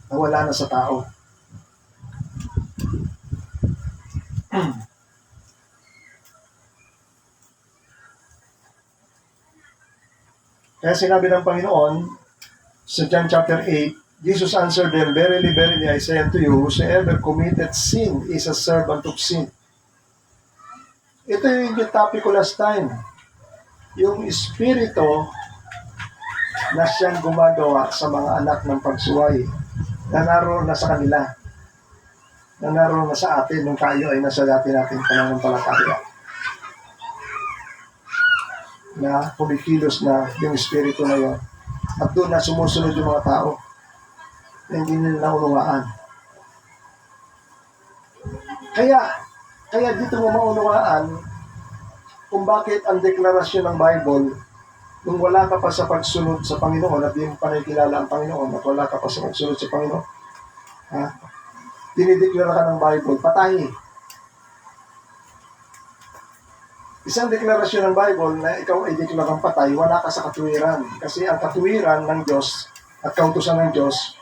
Nawala na sa tao. Kaya sinabi ng Panginoon sa John chapter 8, Jesus answered them, Verily, verily, I say unto you, whosoever committed sin is a servant of sin. Ito yung topic ko last time. Yung espiritu na siyang gumagawa sa mga anak ng pagsuway na naroon na sa kanila, na naroon na sa atin nung tayo ay nasa dati natin pananampalataya, na kumikilos na yung espiritu na yun. At doon na sumusunod yung mga tao na hindi nila naunawaan. Kaya dito mo maunawaan kung bakit ang deklarasyon ng Bible, nung wala ka pa sa pagsunod sa Panginoon at di mo pa nakikilala ang Panginoon at wala ka pa sa pagsunod sa Panginoon, dinideklara ka ng Bible, patay. Isang deklarasyon ng Bible na ikaw ay deklarang patay, wala ka sa katuwiran. Kasi ang katuwiran ng Diyos at kautusan ng Diyos,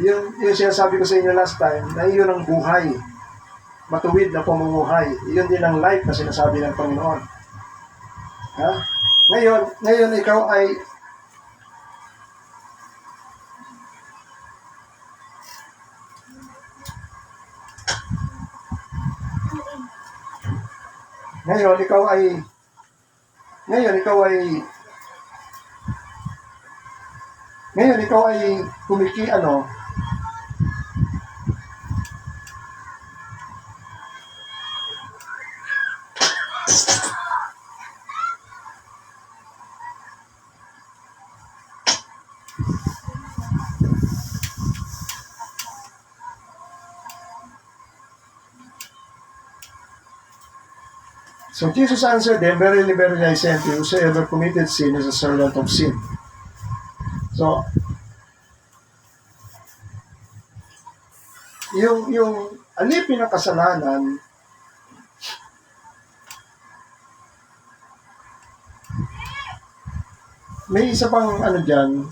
yung sinasabi ko sa inyo last time, na iyon ang buhay, matuwid na pamumuhay. Iyon din ang life na sinasabi ng Panginoon. Ngayon ikaw ay Ngayon, ikaw ay So Jesus answered them, Verily, verily, I say unto you, whosoever committed sin is a servant of sin. So, yung alipin ng kasalanan May isa pang ano dyan,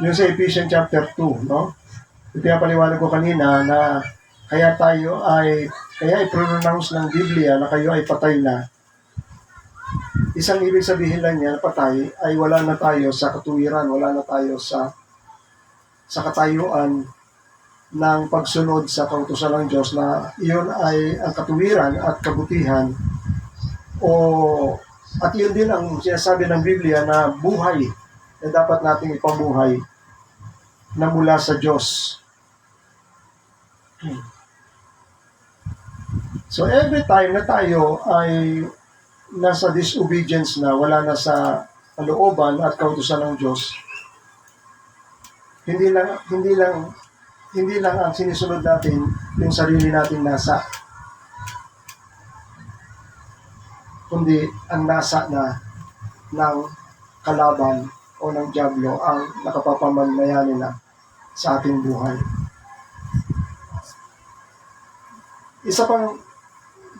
yung sa Ephesians chapter 2, no? Yung pinapaliwanag ko kanina na kaya i-pronounce ng Biblia na kayo ay patay na. Isang ibig sabihin lang niya, patay, ay wala na tayo sa katuwiran, wala na tayo sa katayuan ng pagsunod sa kautusan ng Diyos na iyon ay ang katuwiran at kabutihan at yun din ang sinasabi ng Biblia na buhay na dapat nating ipabuhay na mula sa Diyos. So every time na tayo ay nasa disobedience na, wala na sa kalooban at kautusan ng Diyos, hindi lang ang sinisunod natin yung sarili nating nasa, kundi ang nasa na ng kalaban o ng dyablo ang nakapapamamayani na sa ating buhay. Isa pang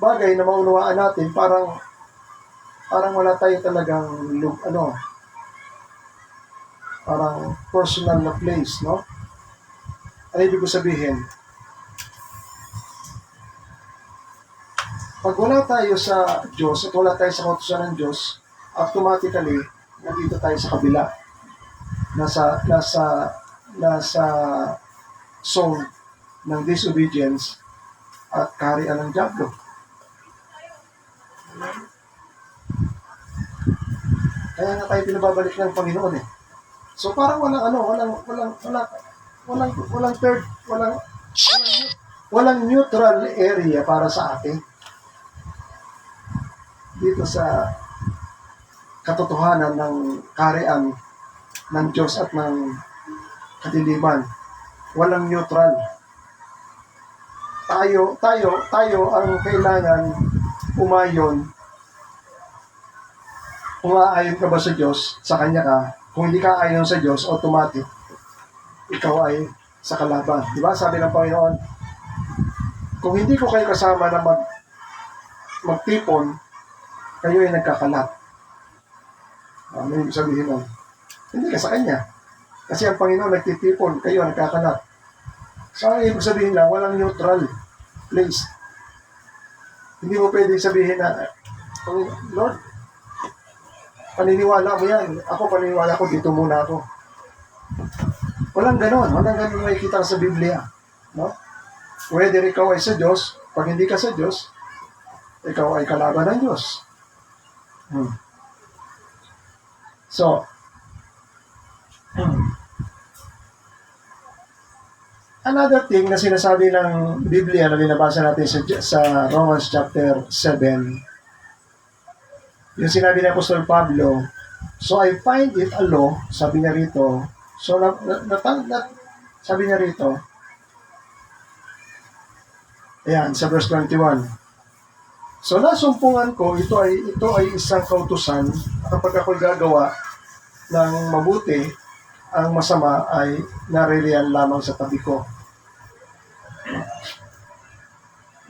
bagay na maunawaan natin, parang wala tayong talagang parang personal na place, no? Ano ibig ko sabihin? Pag wala tayo sa Diyos at wala tayo sa kautusan ng Diyos, automatically, nandito tayo sa kabila. Nasa zone ng disobedience at kaharian ng dyablo. Kaya nga tayo pinababalik ng Panginoon eh. So parang walang neutral area para sa atin dito sa katotohanan ng kaharian ng Diyos at ng kadiliman. Walang neutral. Tayo ang kailangan umayon. Kung aayon ka ba sa Diyos, sa Kanya ka. Kung hindi ka ayon sa Diyos, automatic, ikaw ay sa kalaban. Diba? Sabi ng Panginoon, kung hindi ko kayo kasama na magtipon, kayo ay nagkakalat. Ano yung sabihin nun? Hindi ka sa Kanya. Kasi ang Panginoon nagtitipon, kayo nagkakalat. So, ang ibig sabihin lang, walang neutral place. Hindi mo pwedeng sabihin na, Lord, paniniwala mo yan. Ako paniniwala ko, dito muna ako. Walang ganon makikita sa Biblia. No? Whether ikaw ay sa Diyos, pag hindi ka sa Diyos, ikaw ay kalaban ng Diyos. So, another thing na sinasabi ng Biblia na binabasa natin sa Romans chapter 7, yung sinabi ni Apostol Pablo, so I find it a law, sabi niya rito, so sabi niya rito, ayan, sa verse 21, so nasumpungan ko, ito ay isang kautusan, kapag ako'y gagawa ng mabuti, ang masama ay naririyan lamang sa tabi ko.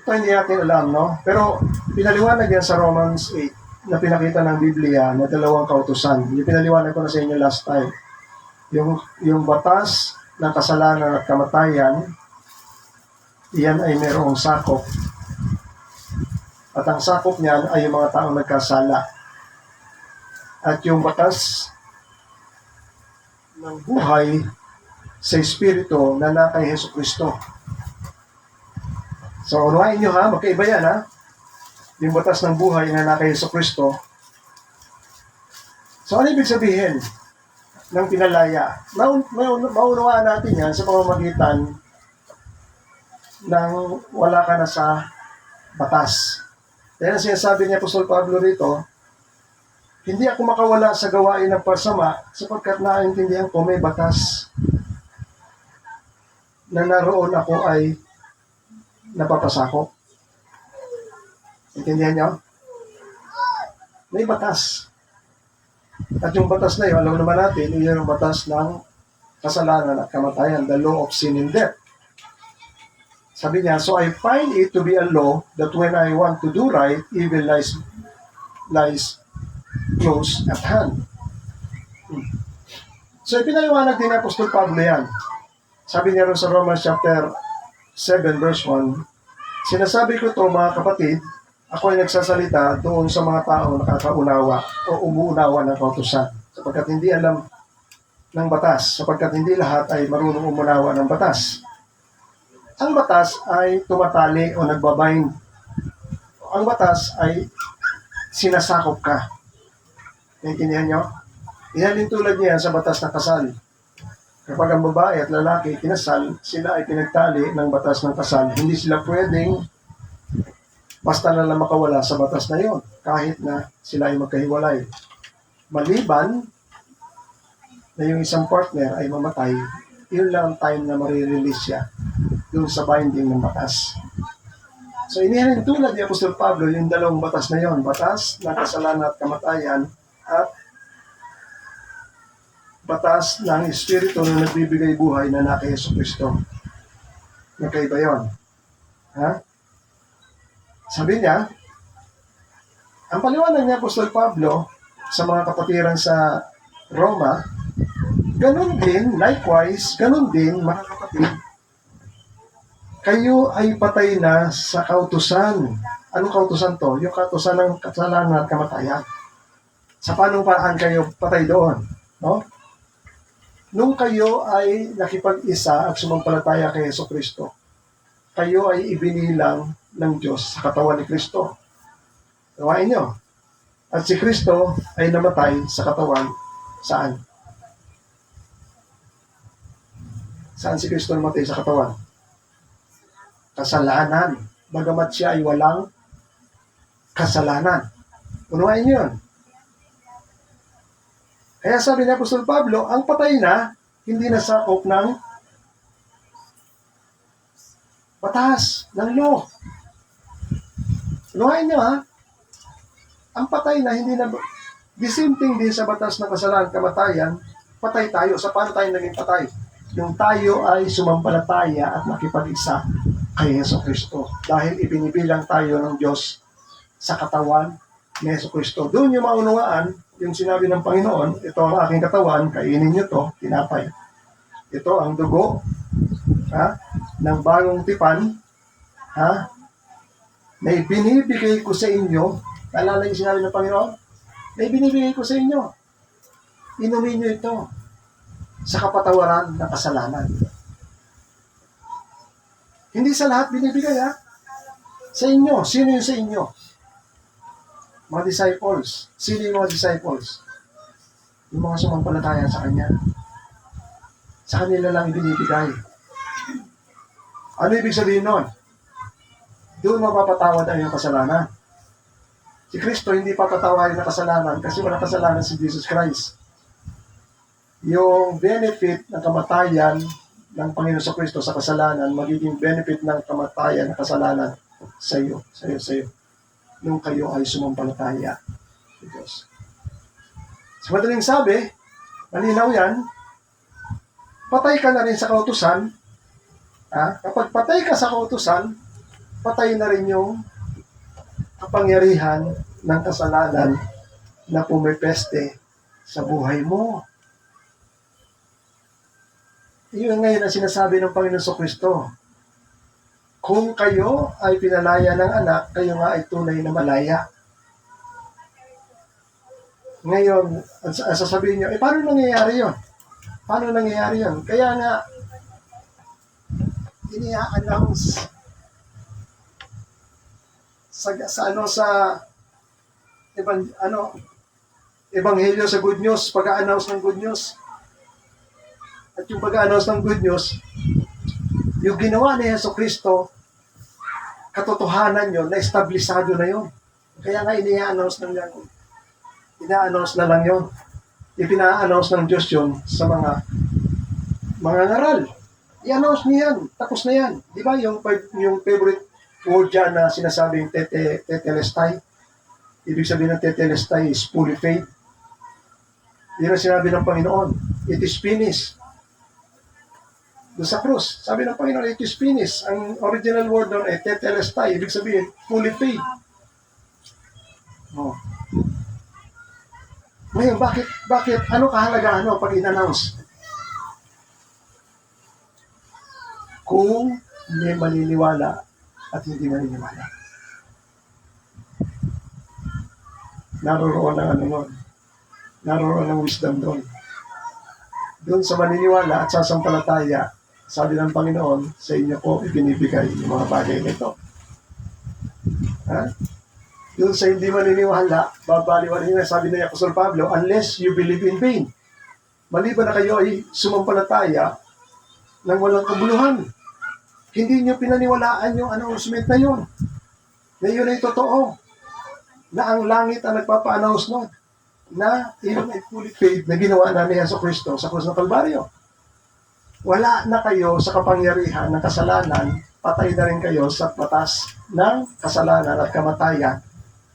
Ito hindi natin alam, no? Pero pinaliwanag yan sa Romans 8 na pinakita ng Biblia na dalawang kautusan. Yung pinaliwanag ko na sa inyo last time. Yung batas ng kasalanan at kamatayan, iyan ay mayroong sakop. At ang sakop niyan ay yung mga taong nagkasala. At yung batas ng buhay sa Espiritu na kay Jesucristo. So, unahin nyo ha, magkaiba yan ha. Yung batas ng buhay na kay Jesucristo. So, ano ibig sabihin ng pinalaya? Maunawaan natin yan sa pamamagitan ng wala ka na sa batas. Kaya sinasabi niya Apostol Pablo rito, hindi ako makawala sa gawain ng pasama sapagkat naiintindihan ko may batas na naroon ako ay napapasakop. Intindihan niyo? May batas. At yung batas na yun, alam naman natin, yun yung batas ng kasalanan at kamatayan, the law of sin and death. Sabi niya, so I find it to be a law that when I want to do right, evil lies close at hand. So ipinaliwanag din ni Apostol Pablo yan. Sabi niya rin sa Romans chapter 7 verse 1, sinasabi ko to mga kapatid, ako ay nagsasalita doon sa mga taong nakakaunawa o umuunawa ng kautusan, sapagkat hindi alam ng batas, sapagkat hindi lahat ay marunong umunawa ng batas. Ang batas ay tumatali o nagbabind. Ang batas ay sinasakop ka. Naintindihan nyo? Ihalin tulad niya sa batas ng kasal. Kapag ang babae at lalaki kinasal, sila ay pinagtali ng batas ng kasal. Hindi sila pwedeng basta na lang makawala sa batas na yon, kahit na sila ay magkahiwalay. Maliban na yung isang partner ay mamatay, yun lang ang time na marirelease siya dun sa binding ng batas. So inihalin tulad ni Apostol Pablo yung dalawang batas na yon, batas ng kasalanan at kamatayan at batas ng Espiritu na nagbibigay buhay na naka Jesucristo. Magkaiba yun. Ha? Sabi niya, ang paliwanag niya Apostol Pablo sa mga kapatiran sa Roma, ganun din, likewise, ganun din, mga kapatid, kayo ay patay na sa kautusan. Anong kautusan to? Yung kautusan ng kasalanan at kamatayan. Sa panong paraan kayo patay doon? No? Nung kayo ay nakipag-isa at sumampalataya kay Jesucristo, kayo ay ibinilang ng Diyos sa katawan ni Kristo. Gawain nyo. At si Kristo ay namatay sa katawan. Saan? Saan si Kristo namatay sa katawan? Kasalanan. Bagamat siya ay walang kasalanan. Unawain nyo yun. Kaya sabi ni Apostol Pablo, ang patay na, hindi nasakop ng batas, ng law. Unawain nyo ha, ang patay na hindi na, the same thing din sa batas ng kasalanan, kamatayan, patay tayo. Sa paano tayo naging patay? Yung tayo ay sumampalataya at nakipag-isa kay Jesucristo. Dahil ibinibilang tayo ng Diyos sa katawan ni Jesucristo. Doon yung maunawaan, yung sinabi ng Panginoon, ito ang aking katawan, kainin nyo to, tinapay. Ito ang dugo ng bagong tipan, na ibinibigay ko sa inyo. Alala yung sinabi ng Panginoon? Na ibinibigay ko sa inyo. Inumin nyo ito sa kapatawaran ng kasalanan. Hindi sa lahat binibigay sa inyo. Sino yung sa inyo? Mga disciples. Sino yung mga disciples? Yung mga sumampalataya sa Kanya. Sa kanila lang ibinibigay. Ano ibig sabihin nun? Doon mapapatawad ang iyong kasalanan. Si Kristo hindi papatawarin ng kasalanan kasi walang kasalanan si Jesus Christ. Yung benefit ng kamatayan ng Panginoon sa Kristo sa kasalanan, magiging benefit ng kamatayan ng kasalanan sa iyo. Nung kayo ay sumampalataya sa Diyos. Sa madaling sabi, malinaw yan, patay ka na rin sa kautusan. Kapag patay ka sa kautusan, patay na rin yung kapangyarihan ng kasalanan na pumipeste sa buhay mo. Iyon ngayon ang sinasabi ng Panginoon sa Kristo. Kung kayo ay pinalaya ng anak, kayo nga ay tunay na malaya. Ngayon, sasabihin nyo, paano nangyayari yun? Paano nangyayari yun? Kaya nga, ini-announce ebanghelyo sa good news, pag-a-announce ng good news. At yung pag-a-announce ng good news, yung ginawa ni Jesucristo, katotohanan yun, na-establisado na yun. Kaya nga ini-announce na lang. Ina-announce na lang yun. Ipina-announce ng Diyos yun sa mga ngaral. I-announce niya yan. Tapos na yan. Di ba yung favorite word dyan na sinasabing tetelestai? Ibig sabihin ng tetelestai is fully faith. Yun ang sinabi ng Panginoon. It is finished. doon sa krus. Sabi ng Panginoon, it is finished. Ang original word doon ay tetelestai, ibig sabihin, fully paid. Oh. Ngayon, bakit, ano kahalagahan pag in-announce? Kung may maniniwala at hindi maniniwala. Naroroon ang ano nun. Naroroon ang wisdom doon. Doon sa maniniwala at sasampalataya, sabi ng Panginoon, sa inyo ko ibinibigay yung mga bagay nito. Ha? Doon sa hindi maniniwala, babaliwan niya, sabi ni Apostol Pablo, unless you believe in vain. Maliban na kayo ay sumampalataya ng walang kabuluhan. Hindi nyo pinaniwalaan yung announcement na yun. Na yun ay totoo. Na ang langit ang nagpapa-announce nun. Na yun ay fully paid na ginawa na ni Jesucristo sa krus ng Kalbaryo. Wala na kayo sa kapangyarihan ng kasalanan, patay na rin kayo sa batas ng kasalanan at kamatayan,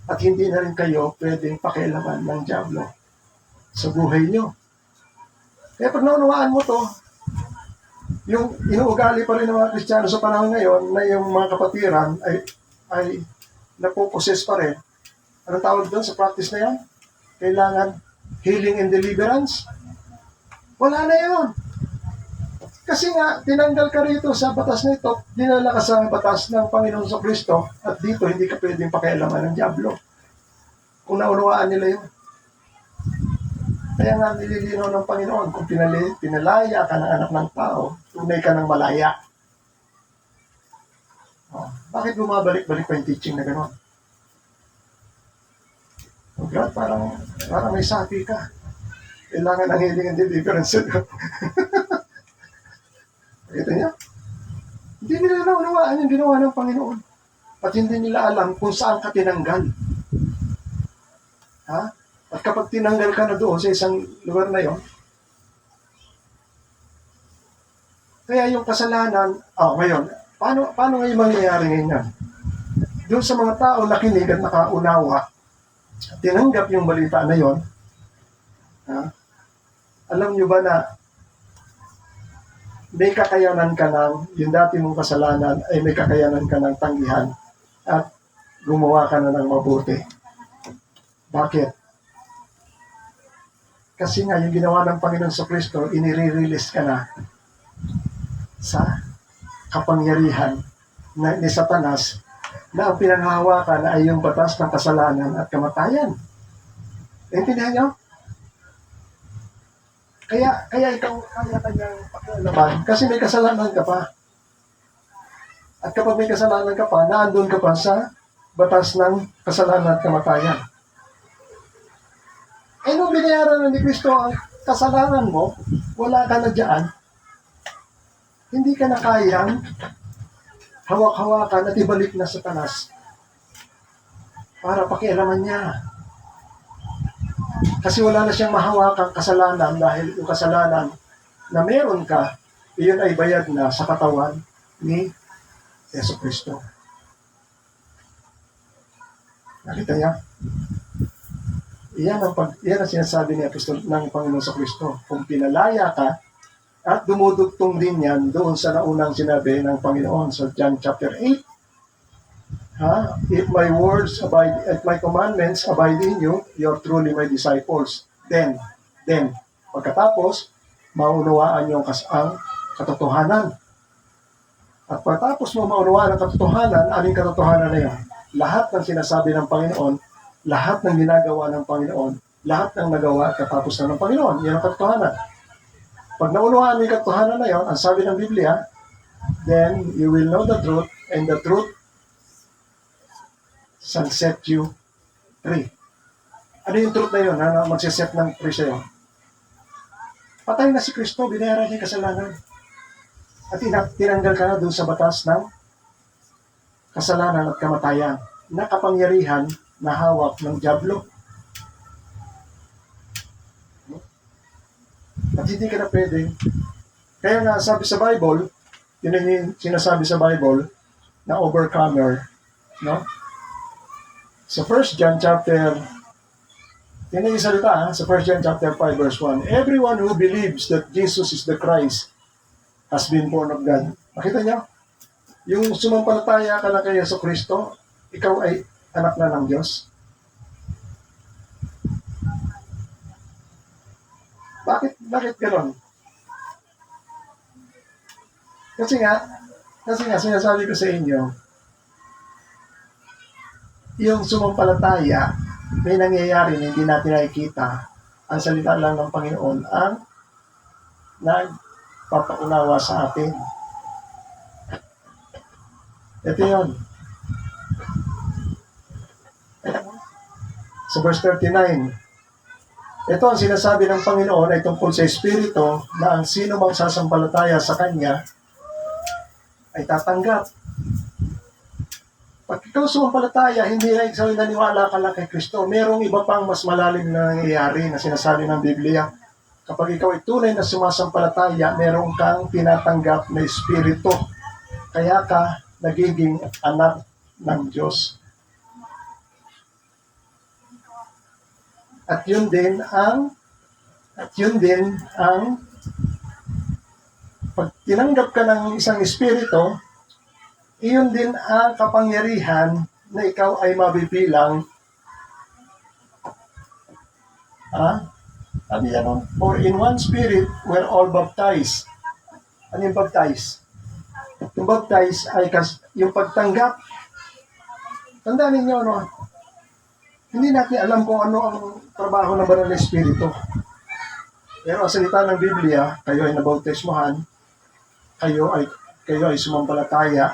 at hindi na rin kayo pwedeng pakialaman ng dyablo sa buhay nyo. Kaya pag naunawaan mo to, yung inuugali pa rin ng mga Kristiyano sa panahon ngayon na yung mga kapatiran ay napoposes pa rin. Anong tawag doon sa practice na yan? Kailangan healing and deliverance? Wala na yun. Kasi nga, tinanggal ka rito sa batas na ito, dinala ka sa batas ng Panginoon sa Kristo, at dito hindi ka pwedeng pakialaman ng dyablo. Kung naunawaan nila yun. Kaya nga nililinaw ng Panginoon, kung pinalaya ka ng anak ng tao, tunay ka ng malaya. Bakit bumabalik-balik pa yung teaching na gano'n? Oh God, parang may sapi ka. Kailangan ng healing and deliverance. Kita niyo? Hindi nila naunawaan yung ginawa ng Panginoon. At hindi nila alam kung saan ka tinanggal. Ha? At kapag tinanggal ka na doon sa isang lugar na yon, kaya yung kasalanan, ngayon, paano ngayon mangyayari ngayon? Doon sa mga tao nakinig at nakaunawa, tinanggap yung balita na yon, alam nyo ba na may kakayanan ka ng, yung dati mong kasalanan ay may kakayanan ka ng tanggihan at gumawa ka na ng mabuti. Bakit? Kasi nga, yung ginawa ng Panginoon sa Kristo, inire-release ka na sa kapangyarihan ni Satanas na ang pinanghahawakan ay yung batas ng kasalanan at kamatayan. Intindihan nyo? Kaya ikaw kanyang pakialaman kasi may kasalanan ka pa. At kapag may kasalanan ka pa, naandun ka pa sa batas ng kasalanan at kamatayan. Nung binayaran ni Kristo ang kasalanan mo, wala ka na dyan, hindi ka na kayang hawak-hawakan at ibalik na sa Satanas para pakialaman niya. Kasi wala na siyang mahawakang kasalanan dahil yung kasalanan na meron ka, iyon ay bayad na sa katawan ni Jesucristo. Nakita niya? Iyan ang sinasabi ni Apostol ng Panginoon sa Kristo. Kung pinalaya ka, at dumudugtong din yan doon sa naunang sinabi ng Panginoon sa John chapter 8. If my commandments abide in you, you're truly my disciples. Then, pagkatapos, maunawaan niyo ang katotohanan. At pagkatapos mo maunawaan ang katotohanan, aling katotohanan na yun? Lahat ng sinasabi ng Panginoon, lahat ng ginagawa ng Panginoon, lahat ng nagawa at katapos na ng Panginoon. Yan ang katotohanan. Pag naunawaan mo yung katotohanan na yun, ang sabi ng Biblia, then you will know the truth, and the truth shall set you free. Ano yung truth na yun, na magsiset ng free sa'yo? Patay na si Kristo, binayaran niya yung kasalanan. At tinanggal ka na doon sa batas ng kasalanan at kamatayan na kapangyarihan na hawak ng dyablo. At hindi ka na pwede. Kaya nga sabi sa Bible, yun yung sinasabi sa Bible na overcomer, no? Sa 1 John chapter, yun yung salita, sa 1 John chapter 5 verse 1, everyone who believes that Jesus is the Christ has been born of God. Makita niyo? Yung sumampalataya ka na kay Jesucristo, ikaw ay anak na ng Diyos. Bakit gano'n? Kasi nga, sinasabi ko sa inyo, yung sumampalataya, may nangyayari na hindi natin nakikita. Ang salita lang ng Panginoon ang nagpapaunawa sa atin. Ito yun. Sa verse 39, ito ang sinasabi ng Panginoon ay tungkol sa Espiritu na ang sino mang sasampalataya sa Kanya ay tatanggap. Pag ikaw sumampalataya, hindi na ikaw naniwala ka lang kay Kristo. Merong iba pang mas malalim na nangyayari na sinasabi ng Biblia. Kapag ikaw ay tunay na sumasampalataya, merong kang tinatanggap na Espiritu. Kaya ka nagiging anak ng Diyos. At yun din ang pag tinanggap ka ng isang Espiritu, iyon din ang kapangyarihan na ikaw ay mabibilang. Sabi yan, for in one Spirit, we're all baptized. Ano yung baptize? Yung baptize ay yung pagtanggap. Tandaan ninyo, hindi natin alam kung ano ang trabaho ng banal na Espiritu. Pero ang salita ng Biblia, kayo ay nabautismohan, kayo ay sumampalataya,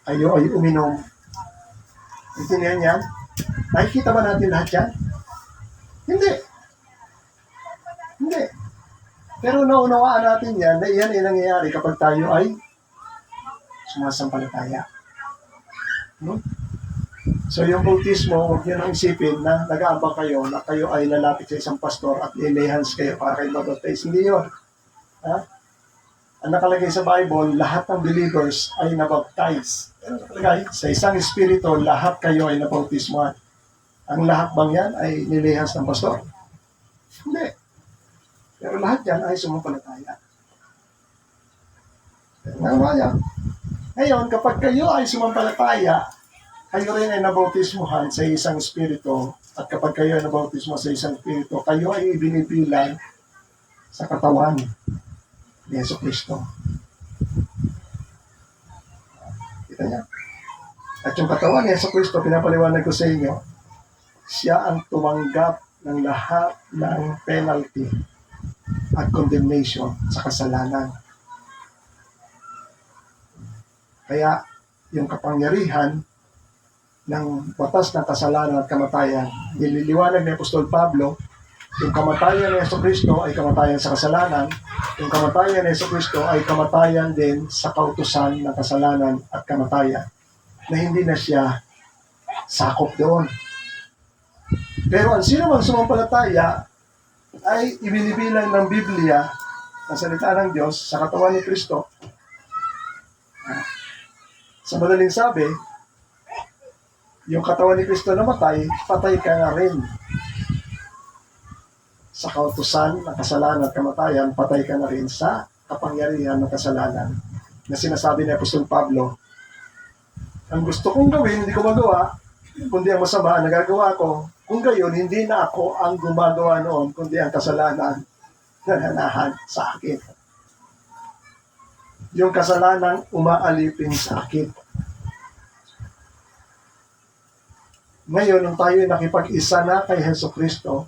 kayo ay uminom. Intindihan yan? Nakikita ba natin lahat yan? Hindi. Pero naunawaan natin yan na iyan ay nangyayari kapag tayo ay sumasampalataya. No? So yung bautismo, huwag nyo nang isipin na nag-aabang kayo na kayo ay lalapit sa isang pastor at i-lay hands kayo para kayo mabaptize. Hindi yun. Ang nakalagay sa Bible, lahat ng believers ay nabaptize. Nakalagay, sa isang espiritu, lahat kayo ay nabautismohan. Ang lahat bang yan ay nilihas ng pastor? Hindi. Pero lahat yan ay sumampalataya. Ngayon, kapag kayo ay sumampalataya, kayo rin ay nabautismohan sa isang espiritu. At kapag kayo ay nabautismo sa isang espiritu, kayo ay ibinibilang sa katawan ni Jesucristo. Kita niya? At yung katawan ni Jesucristo, pinapaliwanag ko sa inyo, siya ang tumanggap ng lahat ng penalty at condemnation sa kasalanan. Kaya, yung kapangyarihan ng batas ng kasalanan at kamatayan, nililiwanag ni Apostol Pablo, yung kamatayan ni Jesucristo ay kamatayan sa kasalanan, yung kamatayan ni Jesucristo ay kamatayan din sa kautusan ng kasalanan at kamatayan, na hindi na siya sakop doon. Pero ang sino mang sumampalataya ay ibinibilang ng Biblia, ang salita ng Diyos, sa katawan ni Kristo. Sa madaling sabi, yung katawan ni Kristo namatay, patay ka na rin. Sa kautusan ng kasalanan at kamatayan, patay ka na rin sa kapangyarihan ng kasalanan. Na sinasabi ni Apostol Pablo, ang gusto kong gawin, hindi ko magawa, kundi ang masama, nagagawa ko. Kung gayon, hindi na ako ang gumagawa noon, kundi ang kasalanan na nanahan sa akin. Yung kasalanan umaalipin sa akin. Ngayon, nung tayo nakipag-isa na kay Jesucristo,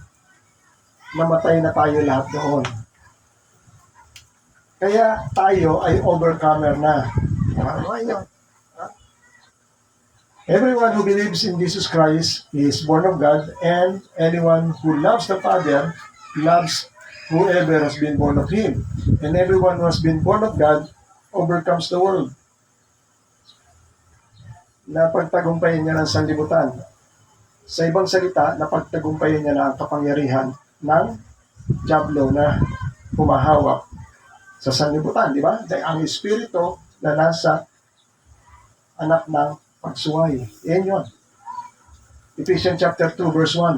namatay na tayo lahat doon. Kaya tayo ay overcomer na. Everyone who believes in Jesus Christ is born of God, and anyone who loves the Father loves whoever has been born of Him. And everyone who has been born of God overcomes the world. Napagtagumpayan niya ng sanlibutan. Sa ibang salita, napagtagumpayan niya na ang kapangyarihan ng Diablo na humahawak sa sanlibutan, di ba? Dahil ang espiritu na nasa anak ng pagsuway. Yan yun. Ephesians chapter 2 verse 1.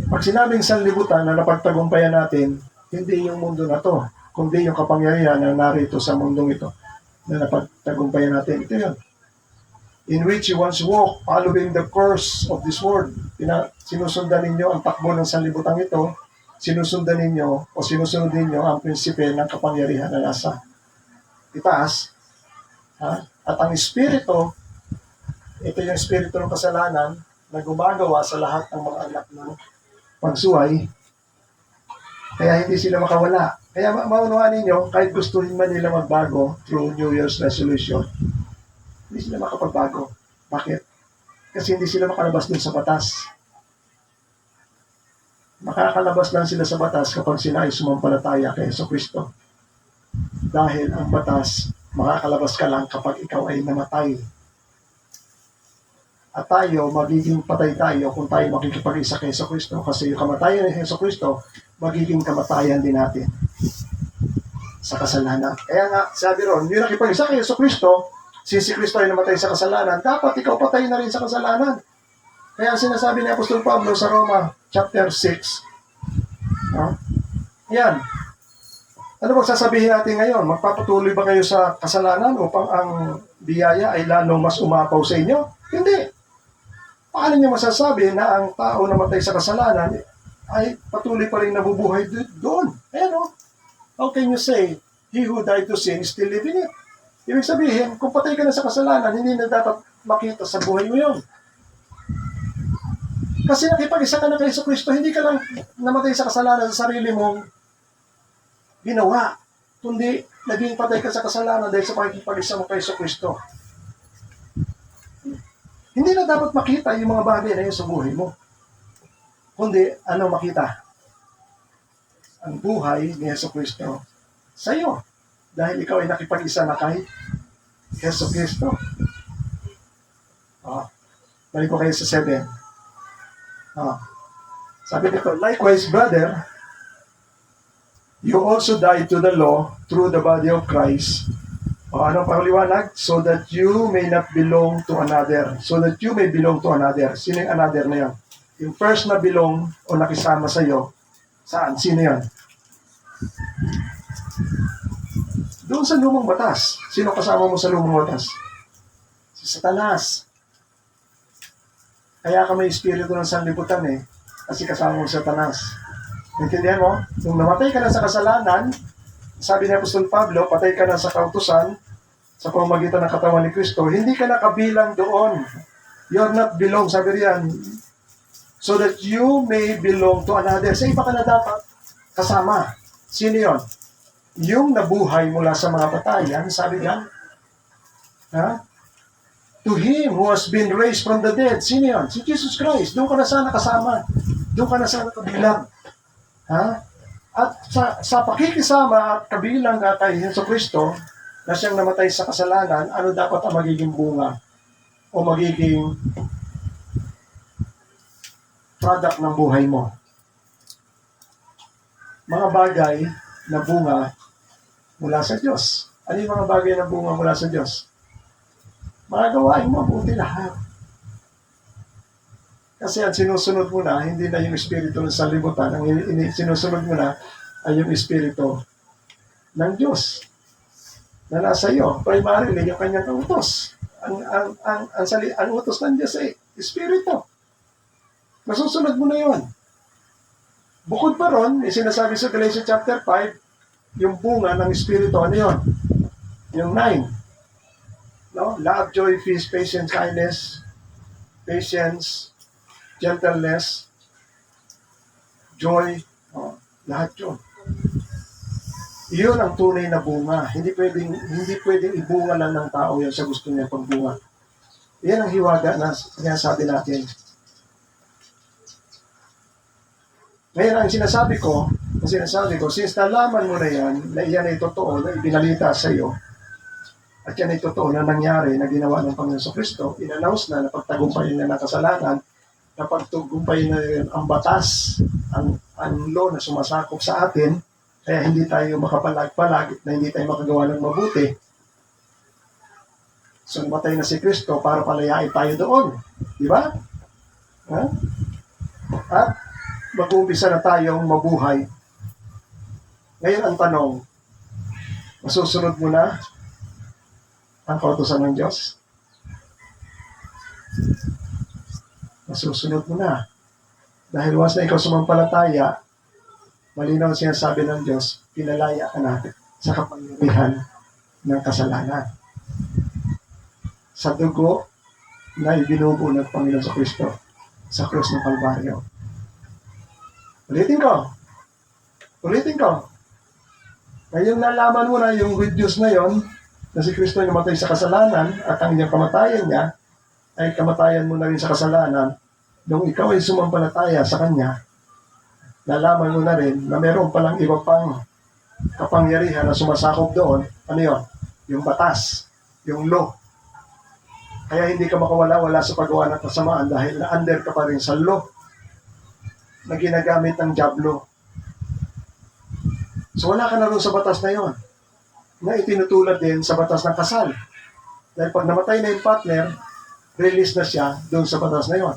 Pag sinabing sanlibutan na napagtagumpayan natin, hindi yung mundo na to. kundi yung kapangyarihan na narito sa mundong ito na napagtagumpayan natin. Ito yun. In which you once walked, following the course of this world. Sinusundan ninyo ang takbo ng sanlibutan ito, sinusundan ninyo o sinusunod ninyo ang prinsipe ng kapangyarihan na nasa itaas. At ang espiritu, ito yung espiritu ng kasalanan na gumagawa sa lahat ng mga anak ng pagsuway. Kaya hindi sila makawala. Kaya maunawaan ninyo, kahit gustuhin man nila magbago through New Year's resolution, hindi sila makapagbago. Bakit? Kasi hindi sila makalabas dun sa batas. Makakalabas lang sila sa batas kapag sila ay sumampalataya kay Jesucristo. Dahil ang batas, makakalabas ka lang kapag ikaw ay namatay. At tayo, magiging patay tayo kung tayo makikipag-isa kay Jesucristo. Kasi yung kamatayan ni Jesucristo, magiging kamatayan din natin sa kasalanan. Kaya nga, sabi ron, yung nakipag-isa kay Jesucristo, si Kristo ay namatay sa kasalanan, dapat ikaw patay na rin sa kasalanan. Kaya sinasabi ni Apostol Pablo sa Roma, chapter 6, yan. Ano bang sasabihin natin ngayon? Magpapatuloy ba kayo sa kasalanan upang ang biyaya ay lalong mas umapaw sa inyo? Hindi. Paano niyo masasabi na ang tao na matay sa kasalanan ay patuloy pa rin nabubuhay doon? Ayan o. How can you say, he who died to sin is still living it? Ibig sabihin, kung patay ka na sa kasalanan, hindi na dapat makita sa buhay mo yun. Kasi nakipag-isa ka na kay Jesucristo, hindi ka lang namatay sa kasalanan sa sarili mong ginawa, kundi naging patay ka sa kasalanan dahil sa pakikipag-isa mo kay Jesucristo. Hindi na dapat makita yung mga bagay na yun sa buhay mo. Kundi, ano makita? Ang buhay ni Jesucristo sa iyo. Dahil ikaw ay nakipag-isa na kay Jesucristo. Balik ko kayo sa 7. Sabi dito, likewise, brother, you also died to the law through the body of Christ. Anong pangliwanag? So that you may not belong to another. So that you may belong to another. Sino yung another na yun? Yung first na belong o nakisama sa iyo, saan? Sino yun? Doon sa lumang batas. Sino kasama mo sa lumang batas? Si Satanas. Kaya ka may espiritu ng sanlibutan kasi kasama mo si Satanas. Intindihan mo? Nung namatay ka na sa kasalanan, sabi ni Apostol Pablo, patay ka na sa kautusan, sa pamamagitan ng katawan ni Kristo, hindi ka nakabilang doon. You're not belong, sabi riyan. So that you may belong to another. Sa iba ka na dapat kasama. Sino yun? Yung nabuhay mula sa mga patayan, sabi riyan, to Him who has been raised from the dead. Sino yun? Si Jesus Christ. Doon ka na sana kasama. Doon ka na sana kabilang. At sa pakikisama at kabilang ka kay Jesucristo na siyang namatay sa kasalanan, ano dapat ang magiging bunga o magiging product ng buhay mo? Mga bagay na bunga mula sa Diyos. Ano yung mga bagay na bunga mula sa Diyos? Mga gawain mo, buti lahat. Kasi ang sinusunod mo na, hindi na yung espiritu ng sanlibutan. Ang sinusunod mo na ay yung espiritu ng Diyos na nasa iyo. Primarily, yung kanyang utos. Ang utos ng Diyos ay espiritu. Masusunod mo na yon. Bukod pa ron, sinasabi sa Galatians chapter 5, yung bunga ng espiritu, ano yun? Yung 9. No? Love, joy, peace, patience, kindness, patience, gentleness, joy, lahat yun. Iyon ang tunay na bunga. Hindi pwedeng ibunga lang ng tao yan sa gusto niya pagbunga. Yan ang hiwaga na sinasabi natin. Ngayon, ang sinasabi ko, since nalaman mo na yan, na iyan ay totoo, na ibinalita sa iyo, at yan ay totoo na nangyari, na ginawa ng Panginoon Kristo, in-announce na pagtagumpayin na ng kasalanan, na pagtagumpayin na ang batas, ang law na sumasakop sa atin, kaya hindi tayo makapalag-palag, na hindi tayo makagawa ng mabuti. So, namatay na si Kristo para palayain tayo doon. Di ba? At mag-uumpisa na tayong mabuhay. Ngayon ang tanong, Masusunod mo na ang kautusan ng Diyos. Masusunod mo na. Dahil once na ikaw sumampalataya, malinaw ang sinasabi ng Diyos, pinalaya ka na sa kapangyarihan ng kasalanan. Sa dugo na ibinubo ng Panginoon sa Kristo sa krus ng Kalbaryo. Ulitin ko. Ngayong nalaman mo na yung good news na yon, na si Kristo ay namatay sa kasalanan at ang iyong kamatayan niya ay kamatayan mo na rin sa kasalanan, nung ikaw ay sumampalataya sa Kanya, nalaman mo na rin na meron palang iba pang kapangyarihan na sumasakop doon. Ano yun? Yung batas, yung law. Kaya hindi ka makawala-wala sa paggawa ng kasamaan dahil na-under ka pa rin sa law na ginagamit ng diablo. So wala ka na rin sa batas na yon, na itinutulad din sa batas ng kasal. Dahil pag namatay na yung partner, release na siya doon sa batas na yon.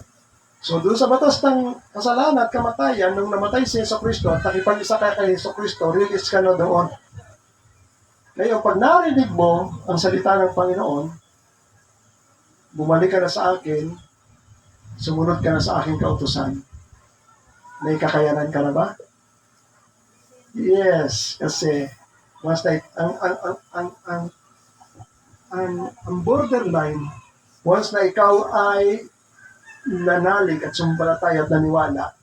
So doon sa batas ng kasalanan at kamatayan, nung namatay si Yesu Kristo at nakipag-isa ka kay Yesu Kristo, release ka na doon. Ngayon, pag narinig mo ang salita ng Panginoon, bumalik ka na sa akin, sumunod ka na sa aking kautusan, may kakayanan ka na ba? Yes, kasi once na ang borderline, once na ikaw ay nanalig at sumpalataya at naniwala,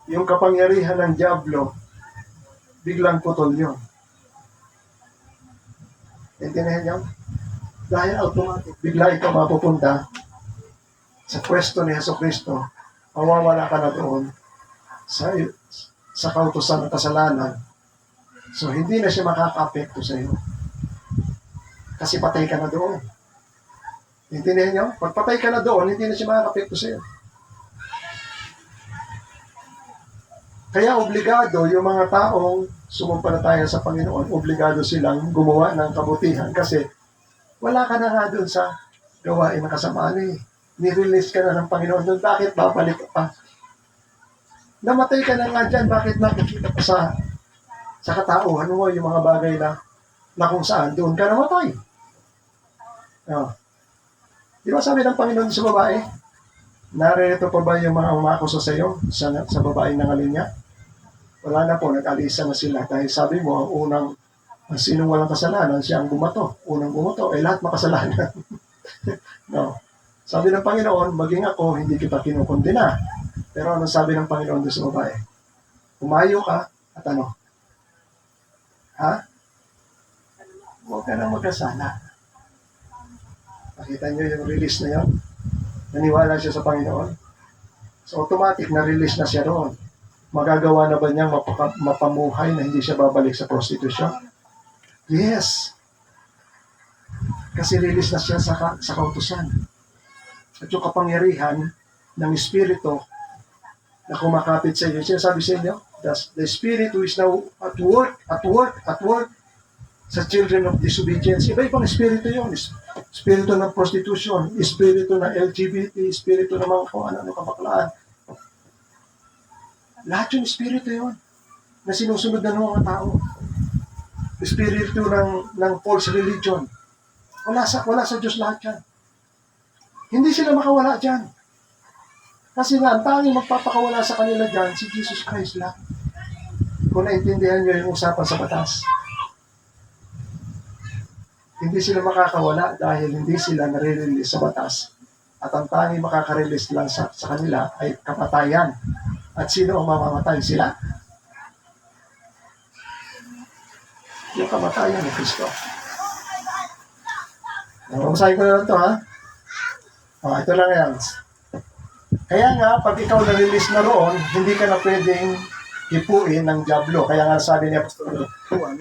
yung kapangyarihan ng diablo, biglang putol yun. Intindihan niyo? Dahil automatic, bigla ikaw mapupunta sa pwesto ni Yesu Kristo, mawawala ka na doon sa kautusan ng kasalanan. So, hindi na siya makaka-apekto sa iyo. Kasi patay ka na doon. Intindihan niyo? Pag patay ka na doon, hindi na siya makaka-apekto sa iyo. Kaya obligado yung mga taong sumampalataya sa Panginoon, obligado silang gumawa ng kabutihan kasi wala ka na nga doon sa gawain ng kasamaan eh. Nirelease ka na ng Panginoon doon. Bakit babalik ka pa? Namatay ka na nga dyan. Bakit nakikita pa sa katauhan mo yung mga bagay na kung saan doon ka namatay? Di ba sabi ng Panginoon sa babae? Narito pa ba yung mga umakusa sa iyo sa babaeng nangaling niya? Wala na po, nag-alisa na sila. Dahil sabi mo, ang sinong walang kasalanan, siya ang bumato. Unang bumato, lahat makasalanan. No. Sabi ng Panginoon, maging ako, hindi kita kinukondena. Pero ano sabi ng Panginoon doon sa babae? Umayo ka, at ano? Huwag ka nang magkasala. Nakita niyo yung release na yun? Naniwala siya sa Panginoon. So automatic, na-release na siya roon. Magagawa na ba niyang mapamuhay na hindi siya babalik sa prostitution? Yes. Kasi release na siya sa kautusan. At yung kapangyarihan ng Espiritu na kumakapit sa inyo. Sinasabi sa inyo, the Spirit who is now at work sa children of disobedience. Iba-ibang Espiritu yun. Espiritu ng prostitution, Espiritu ng LGBT, Espiritu ng mga kung ano kabaklaan. Lahat yung Espiritu yun na sinusunod na ng mga tao. Espiritu ng false religion. Wala sa Diyos lahat yan. Hindi sila makawala dyan. Kasi nga, ang tanging magpapakawala sa kanila dyan, si Jesus Christ lang. Kung naintindihan nyo yung usapan sa batas. Hindi sila makakawala dahil hindi sila nare-release sa batas. At ang tanging makaka-release lang sa kanila ay kamatayan. At sino ang mamamatay? Sila. Yung kamatayan ni Kristo. Mabasahin ko na lang ito, ha? Ito lang yan. Kaya nga, pag ikaw na-release na roon, hindi ka na pwedeng ipuin ng diablo. Kaya nga sabi ni Apostol Juan,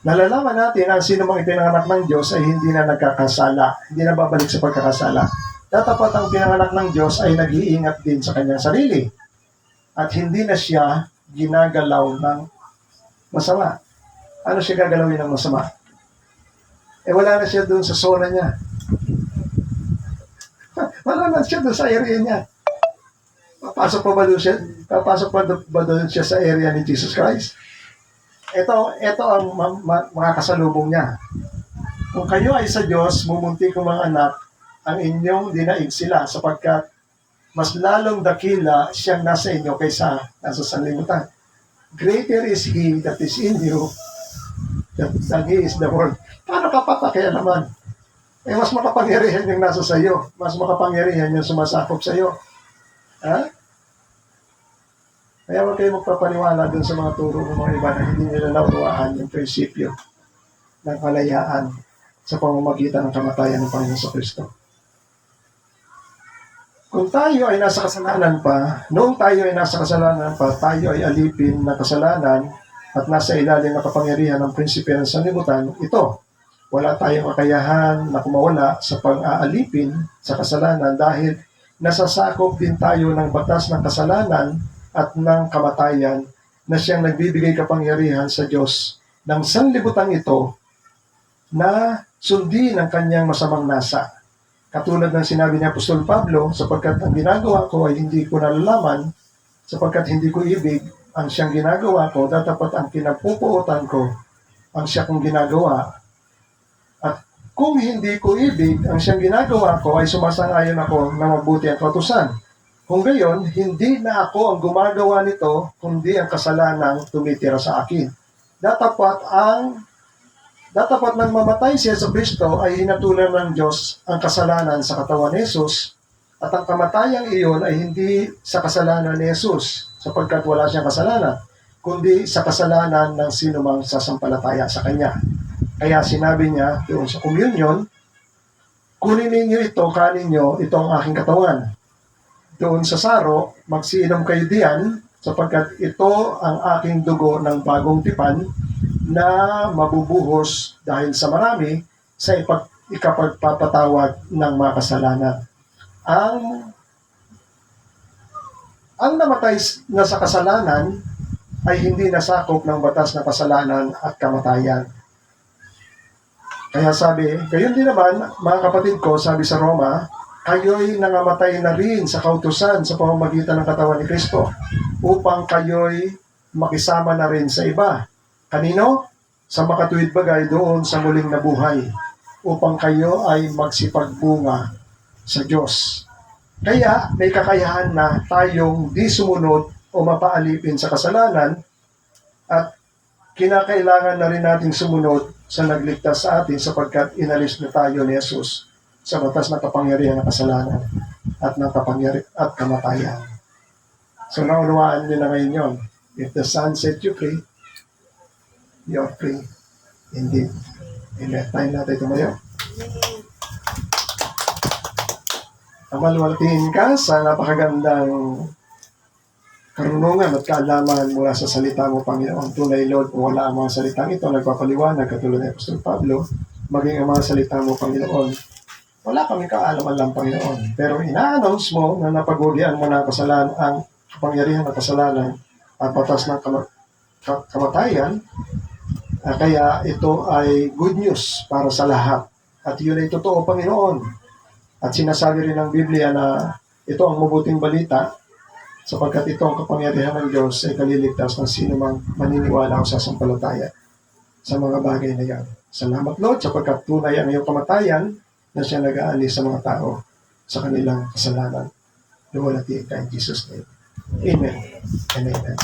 nalalaman natin ang sino mang ipinanganak ng Diyos ay hindi na nagkakasala. Hindi na babalik sa pagkakasala. Tatapat ang pinanganak ng Diyos ay nag-iingat din sa kanyang sarili. At hindi na siya ginagalaw ng masama. Ano siya gagalawin ng masama? Wala na siya doon sa zona niya. Wala na siya doon sa area niya. Papasok pa ba doon siya sa area ni Jesus Christ? ito ang mga kasalubong niya. Kung kayo ay sa Diyos, bumunti kong mga anak, ang inyong dinaig sila sapagkat mas lalong dakila siyang nasa inyo kaysa nasa sanlibutan. Greater is He that is in you than He is the world. Paano ka naman? Mas makapangyarihan yung nasa sa iyo. Mas makapangyarihan yung sumasakop sa iyo. Ha? Kaya huwag kayo magpapaniwala dun sa mga turo ng mga iba na hindi nila naunawaan yung prinsipyo ng kalayaan sa pamamagitan ng kamatayan ng Panginoon sa Kristo. Kung tayo ay nasa kasalanan pa, noong tayo ay nasa kasalanan pa, tayo ay alipin na kasalanan at nasa ilalim ng kapangyarihan ng prinsipe ng sanlibutan, ito, wala tayong kakayahan na kumawala sa pag-aalipin sa kasalanan dahil nasasakop din tayo ng batas ng kasalanan at ng kamatayan na siyang nagbibigay kapangyarihan sa Diyos ng sanlibutan ito na sundin ang kanyang masamang nasa. Katulad ng sinabi ni Apostol Pablo, sapagkat ang ginagawa ko ay hindi ko nalalaman, sapagkat hindi ko ibig ang siyang ginagawa ko, datapat ang pinagpupuutan ko ang siya kong ginagawa. At kung hindi ko ibig ang siyang ginagawa ko, ay sumasang-ayon ako na mabuti ang kautusan. Kung gayon, hindi na ako ang gumagawa nito, kundi ang kasalanang tumitira sa akin. Datapat nang mamatay siya sa Kristo ay hinatulan ng Diyos ang kasalanan sa katawan ni Jesus at ang kamatayang iyon ay hindi sa kasalanan ni Jesus sapagkat wala siyang kasalanan, kundi sa kasalanan ng sinumang sasampalataya sa Kanya. Kaya sinabi niya doon sa communion, kunin ninyo ito, kanin nyo, ito ang aking katawan. Doon sa saro, magsiinom kayo diyan sapagkat ito ang aking dugo ng bagong tipan na mabubuhos dahil sa marami sa ikapagpapatawad ng mga kasalanan. Ang namatay na sa kasalanan ay hindi nasakop ng batas ng kasalanan at kamatayan. Kaya sabi, gayon din naman, mga kapatid ko, sabi sa Roma, kayo'y nangamatay na rin sa kautusan sa pamamagitan ng katawan ni Kristo upang kayo'y makisama na rin sa iba. Kanino? Sa makatuwid bagay doon sa muling nabuhay upang kayo ay magsipagbunga sa Diyos. Kaya may kakayahan na tayong di sumunod o mapaalipin sa kasalanan at kinakailangan na rin natin sumunod sa nagligtas sa atin sapagkat inalis na tayo ni Jesus sa batas ng kapangyarihan ng kasalanan at ng at kamatayan. So naunawaan niyo na ngayon yun. If the Son set you free, you are free indeed. Amen. Tayo natin tumayo. Maluwalhatihin ka sa napakagandang karunungan at kaalaman mula sa salita mo, Panginoon. Tunay, Lord, kung wala ang mga salitang ito, nagpapaliwanag katulad ni Apostol Pablo, maging ang mga salita mo, Panginoon, wala kami kaalaman lang, Panginoon. Pero ina-announce mo na napagulian mo na ang kapangyarihan ng kasalanan at batas ng kamatayan. Kaya ito ay good news para sa lahat. At yun ay totoo, Panginoon. At sinasabi rin ng Biblia na ito ang mabuting balita sapagkat ito ang kapangyarihan ng Diyos ay kaliligtas ng sino mang maniniwala o sasampalataya sa mga bagay na yan. Salamat, Lord, sapagkat tunay ang iyong kamatayan na siya nag-aalis sa mga tao sa kanilang kasalanan. Luwalhati ka in Jesus' name. Amen and amen.